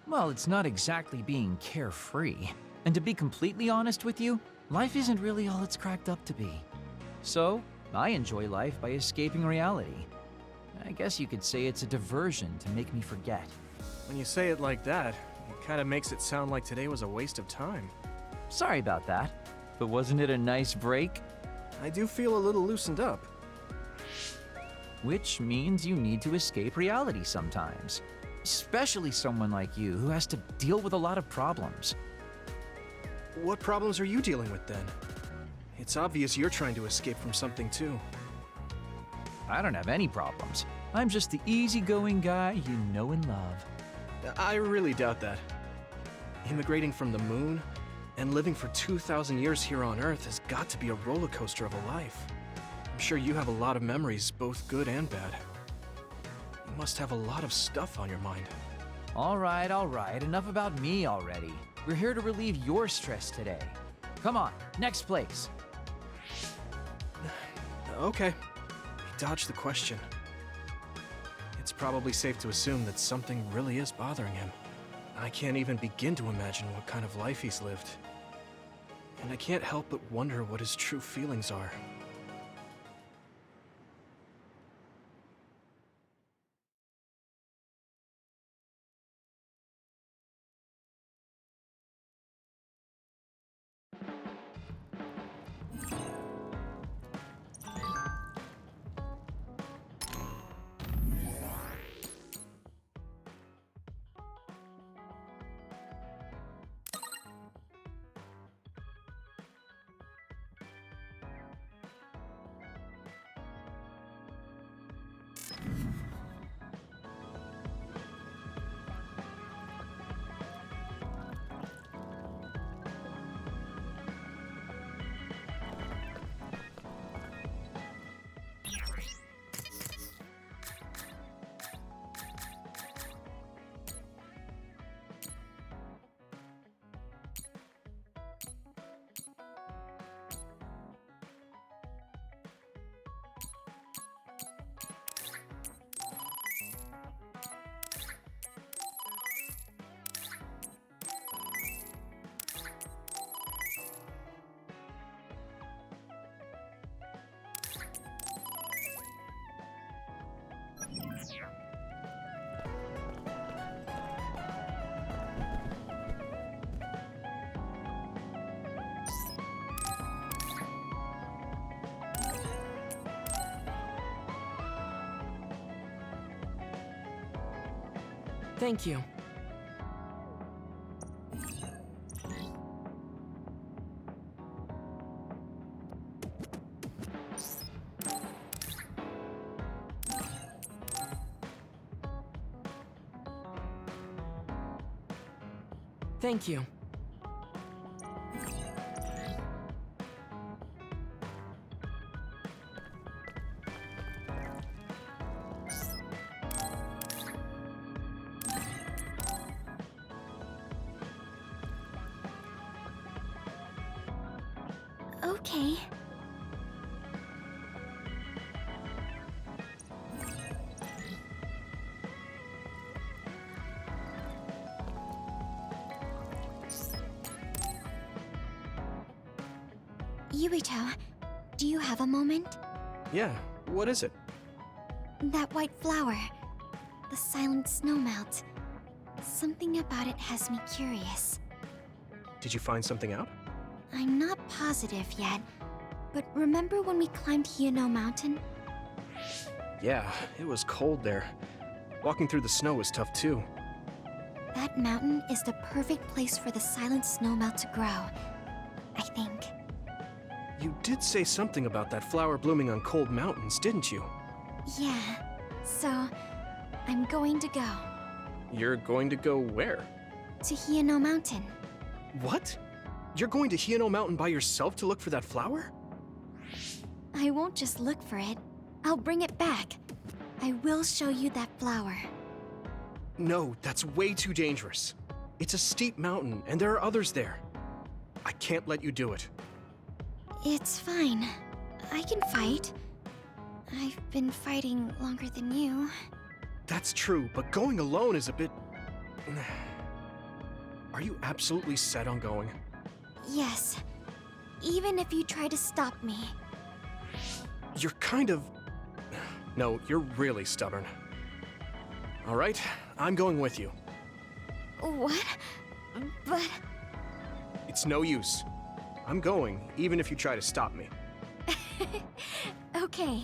Well, it's not exactly being carefree. And to be completely honest with you, life isn't really all it's cracked up to be. So, I enjoy life by escaping reality. I guess you could say it's a diversion to make me forget. When you say it like that, it kind of makes it sound like today was a waste of time. Sorry about that, but wasn't it a nice break? I do feel a little loosened up. Which means you need to escape reality sometimes. Especially someone like you who has to deal with a lot of problems. What problems are you dealing with then? It's obvious you're trying to escape from something too. I don't have any problems. I'm just the easygoing guy you know and love. I really doubt that. Immigrating from the moon and living for 2,000 years here on Earth has got to be a roller coaster of a life. I'm sure you have a lot of memories, both good and bad. You must have a lot of stuff on your mind. All right, enough about me already. We're here to relieve your stress today. Come on, next place. Okay, I dodged the question. It's probably safe to assume that something really is bothering him. I can't even begin to imagine what kind of life he's lived. And I can't help but wonder what his true feelings are. Thank you. Thank you. Okay. Yuito, do you have a moment? Yeah, what is it? That white flower. The silent snowmelt. Something about it has me curious. Did you find something out? I'm not positive yet, but remember when we climbed Hino Mountain? Yeah, it was cold there. Walking through the snow was tough too. That mountain is the perfect place for the silent snowmelt to grow, I think. You did say something about that flower blooming on cold mountains, didn't you? Yeah, so I'm going to go. You're going to go where? To Hino Mountain. What? You're going to Hino Mountain by yourself to look for that flower? I won't just look for it. I'll bring it back. I will show you that flower. No, that's way too dangerous. It's a steep mountain, and there are others there. I can't let you do it. It's fine. I can fight. I've been fighting longer than you. That's true, but going alone is a bit... Are you absolutely set on going? Yes. Even if you try to stop me. You're kind of... No, you're really stubborn. All right, I'm going with you. What? But... It's no use. I'm going, even if you try to stop me. Okay,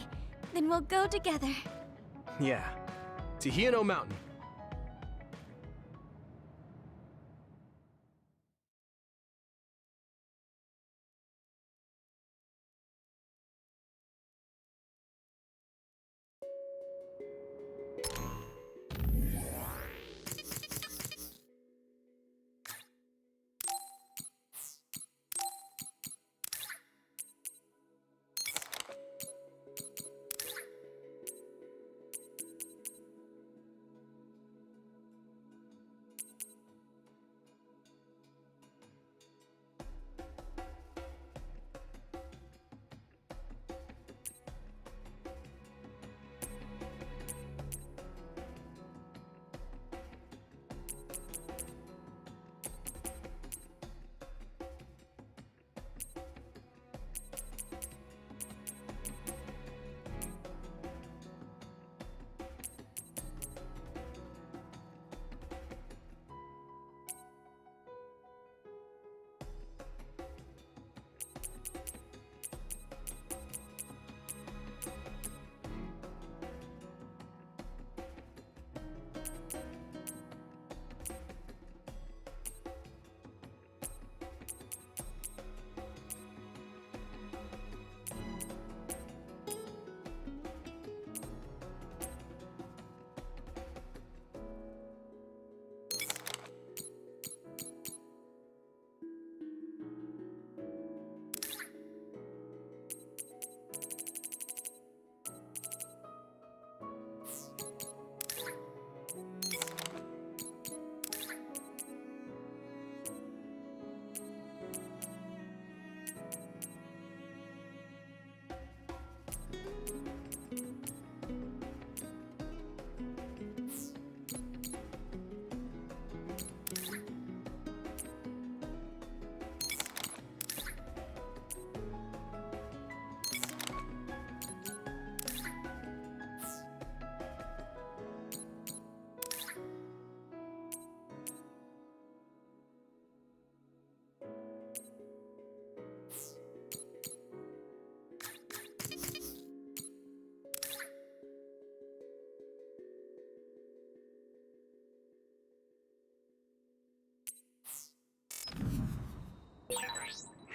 then we'll go together. Yeah, to Hino Mountain.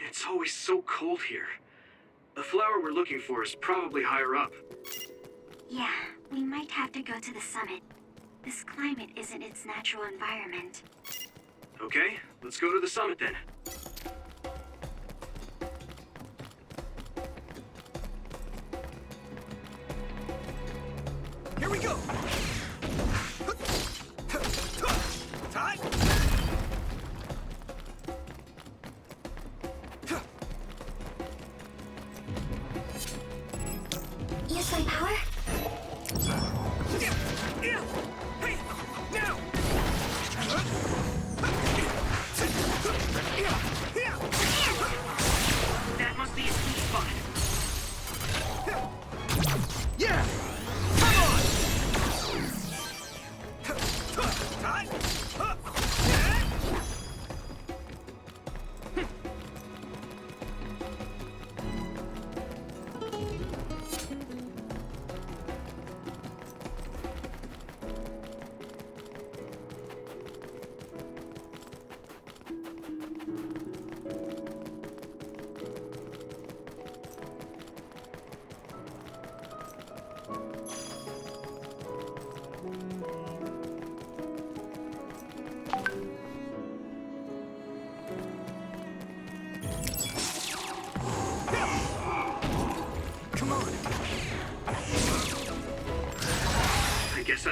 It's always so cold here. The flower we're looking for is probably higher up. Yeah, we might have to go to the summit. This climate isn't its natural environment. Okay, let's go to the summit then. Here we go! Time! Use my power? Hey! Now!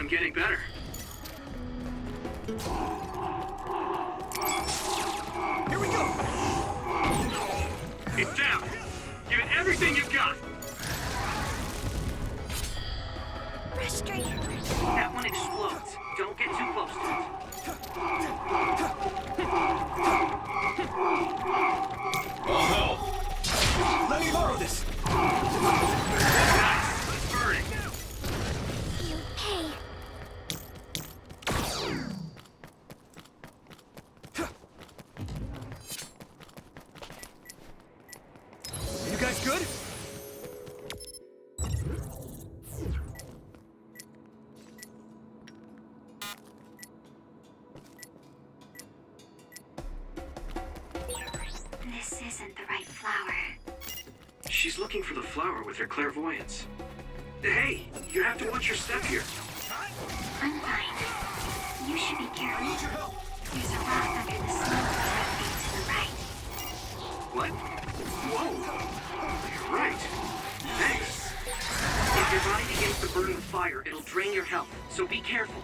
I'm getting better. Here we go! It's down. Give it everything you've got. Frustrated. That one explodes. Don't get too close to it. All help! Let me borrow this! Nice. It's burning. You pay. You guys good? This isn't the right flower. She's looking for the flower with her clairvoyance. Hey, you have to watch your step here. I'm fine. You should be careful. There's a rock under the snow directly to the right. What? Whoa! You're right. Thanks. If your body begins to burn with fire, it'll drain your health, so be careful.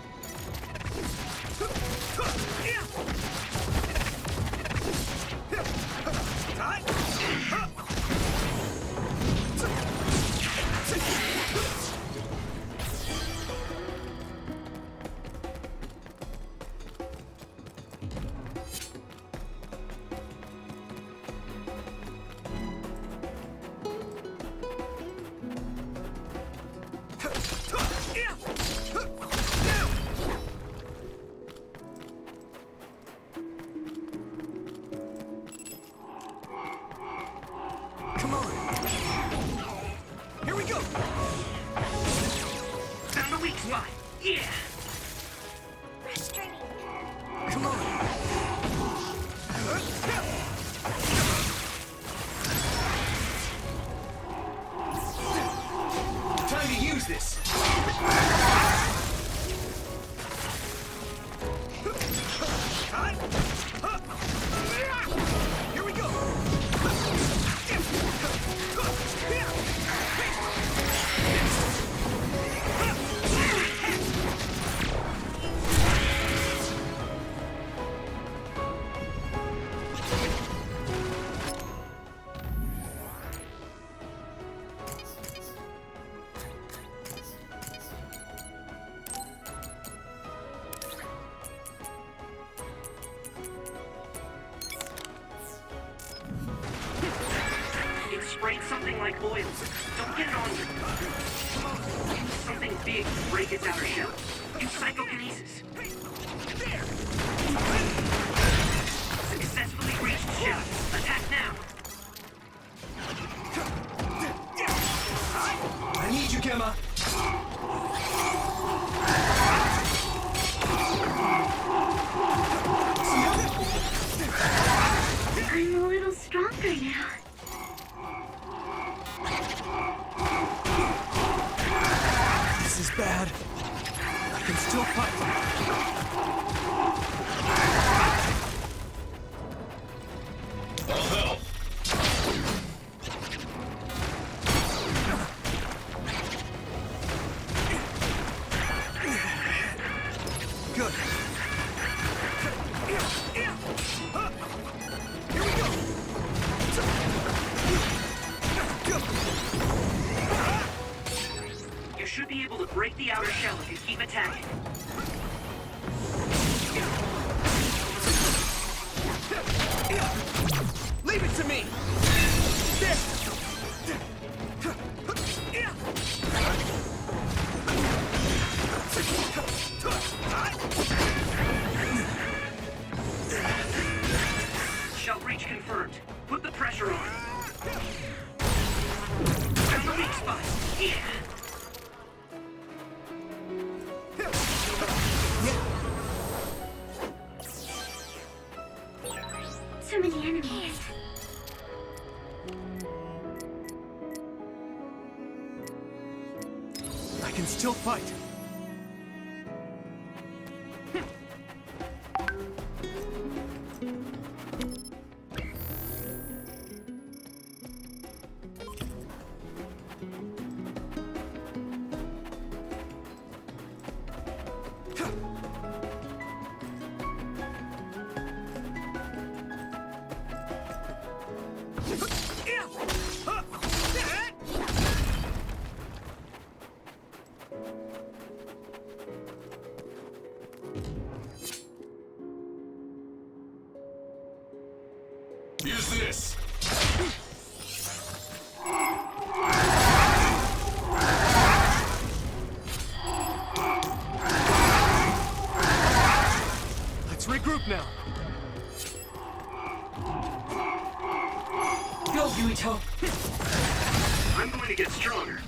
Come on! Here we go! Found a weak spot. Yeah! Frustrating. Come on! Time to use this! Here we go! It sprayed something like oil. Don't get it on you. Use something big to break its outer shell. Use psychokinesis. Successfully reached shell. Attack now. I need you, Gemma! I'm a little stronger now. This is bad. I can still fight. All help! Good. Here we go! You should be able to break the outer shell if you keep attacking. Leave it to me! Shell breach confirmed. Put the pressure on. Found the weak spot. Yeah. So many enemies. I can still fight. regroup now. Go, Yuito! I'm going to get stronger.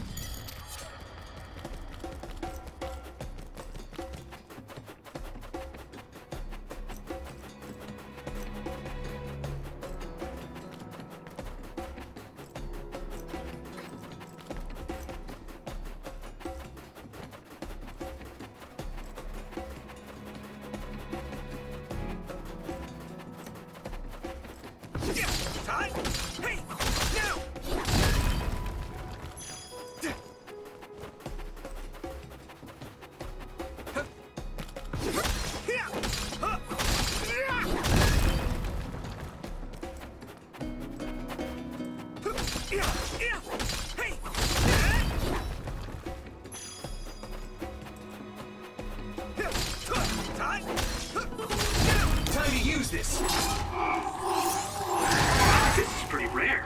Time to use this. This is pretty rare.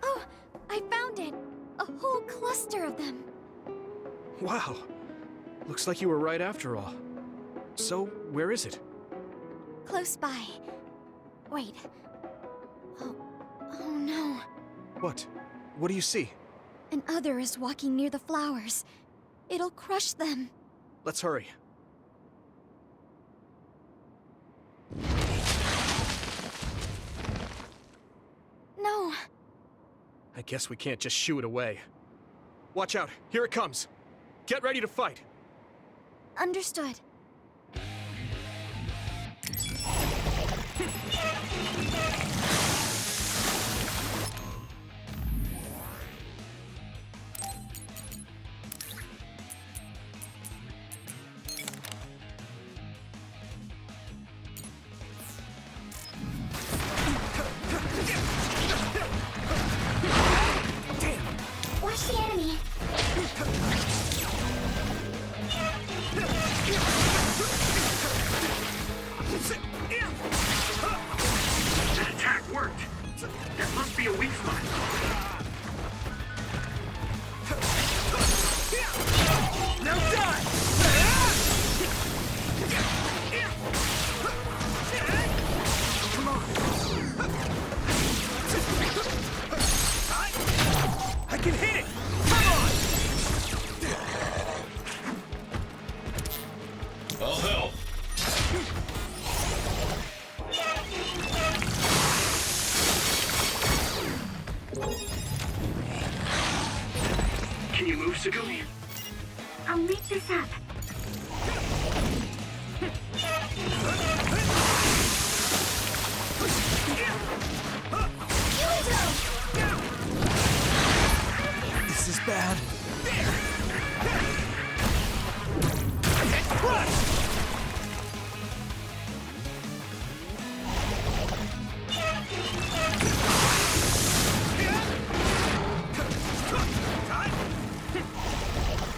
Oh, I found it! A whole cluster of them. Wow. Looks like you were right after all. So, where is it? Close by. Wait. Oh no. What? What do you see? An other is walking near the flowers. It'll crush them. Let's hurry. No. I guess we can't just shoo it away. Watch out, here it comes. Get ready to fight. Understood. Watch the enemy. That attack worked. That must be a weak spot. Now die! Come on! I can hit it! Come on! I'll help. Can you move, Segumi? I'll make this up. This is bad.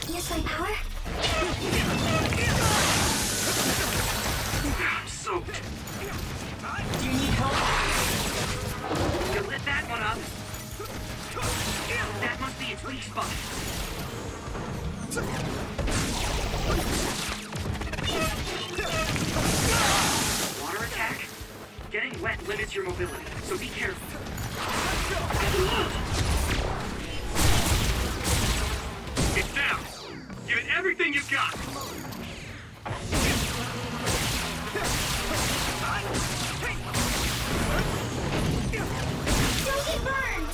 Use my power? I'm soaked. Do you need help? You lit that one up. That must be its weak spot. Water attack? Getting wet limits your mobility, so be careful. It's down. Give it everything you've got. Don't get burned!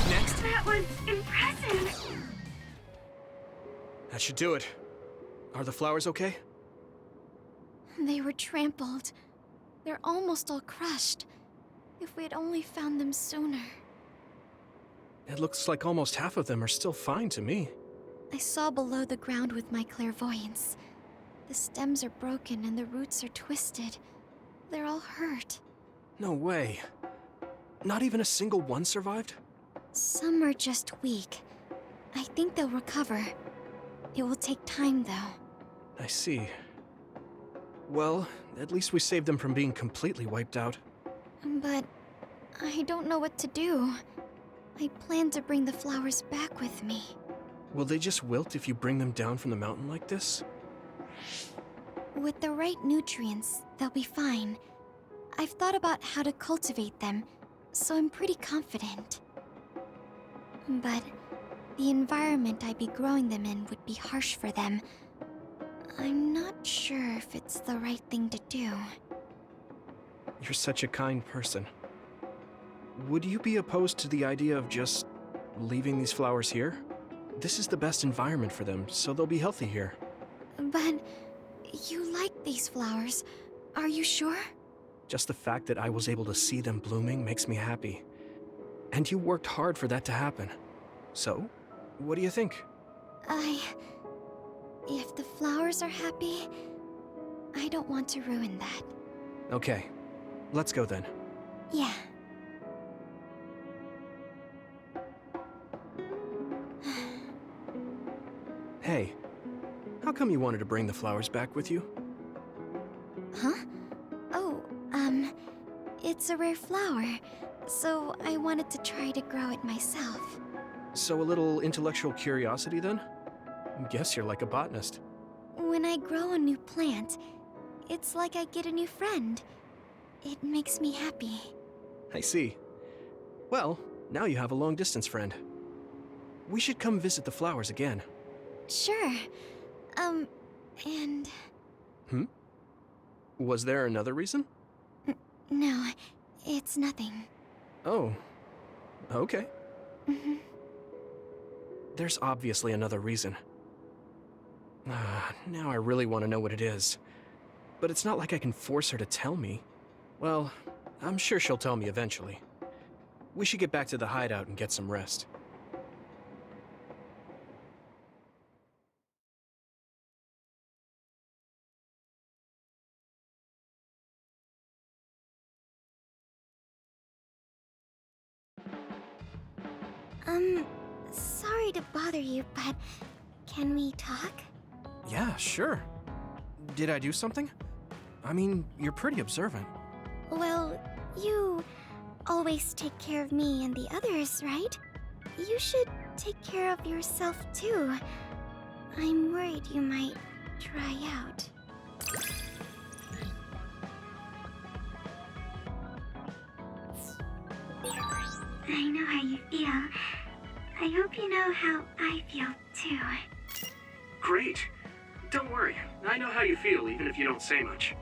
Next? That was impressive. That should do it. Are the flowers okay? They were trampled. They're almost all crushed. If we had only found them sooner. It looks like almost half of them are still fine to me. I saw below the ground with my clairvoyance. The stems are broken and the roots are twisted. They're all hurt. No way. Not even a single one survived? Some are just weak. I think they'll recover. It will take time, though. I see. Well, at least we saved them from being completely wiped out. But I don't know what to do. I plan to bring the flowers back with me. Will they just wilt if you bring them down from the mountain like this? With the right nutrients, they'll be fine. I've thought about how to cultivate them, so I'm pretty confident. But the environment I'd be growing them in would be harsh for them. I'm not sure if it's the right thing to do. You're such a kind person. Would you be opposed to the idea of just leaving these flowers here? This is the best environment for them, so they'll be healthy here. But you like these flowers, are you sure? Just the fact that I was able to see them blooming makes me happy. And you worked hard for that to happen. So, what do you think? If the flowers are happy, I don't want to ruin that. Okay, let's go then. Yeah. Hey, how come you wanted to bring the flowers back with you? Huh? Oh, it's a rare flower, so I wanted to try to grow it myself. So a little intellectual curiosity then? Guess you're like a botanist. When I grow a new plant, it's like I get a new friend. It makes me happy. I see. Well, now you have a long-distance friend. We should come visit the flowers again. Sure. And... Was there another reason? No, it's nothing. Oh, okay. Mhm. There's obviously another reason. Now I really want to know what it is. But it's not like I can force her to tell me. Well, I'm sure she'll tell me eventually. We should get back to the hideout and get some rest. Sorry to bother you, but can we talk? Yeah, sure. Did I do something? I mean, you're pretty observant. Well, you always take care of me and the others, right? You should take care of yourself too. I'm worried you might dry out. I know how you feel. I hope you know how I feel too. Great. Don't worry. I know how you feel, even if you don't say much.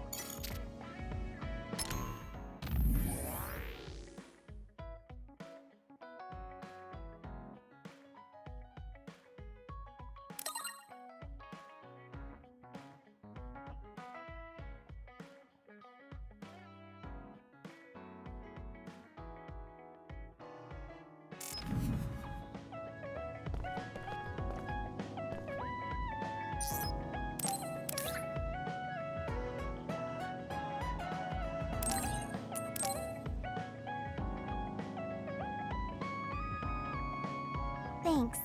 Thanks.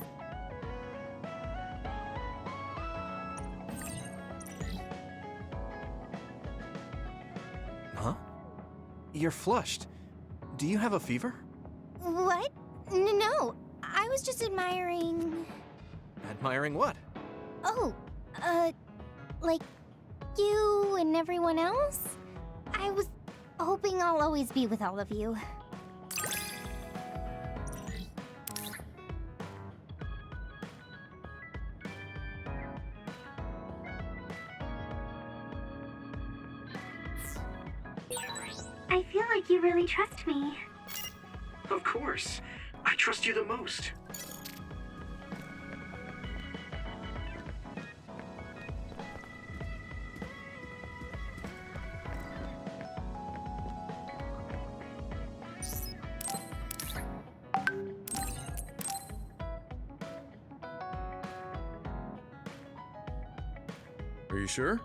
Huh? You're flushed. Do you have a fever? What? No, I was just admiring... Admiring what? Oh, like you and everyone else? I was hoping I'll always be with all of you. I feel like you really trust me. Of course. I trust you the most. you sure?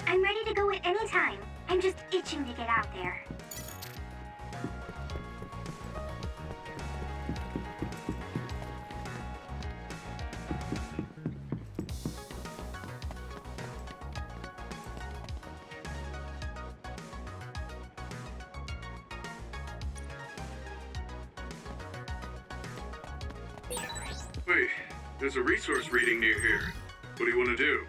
I'm ready to go at any time. I'm just itching to get out there. Wait, there's a resource reading near here. What do you want to do?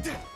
Damn.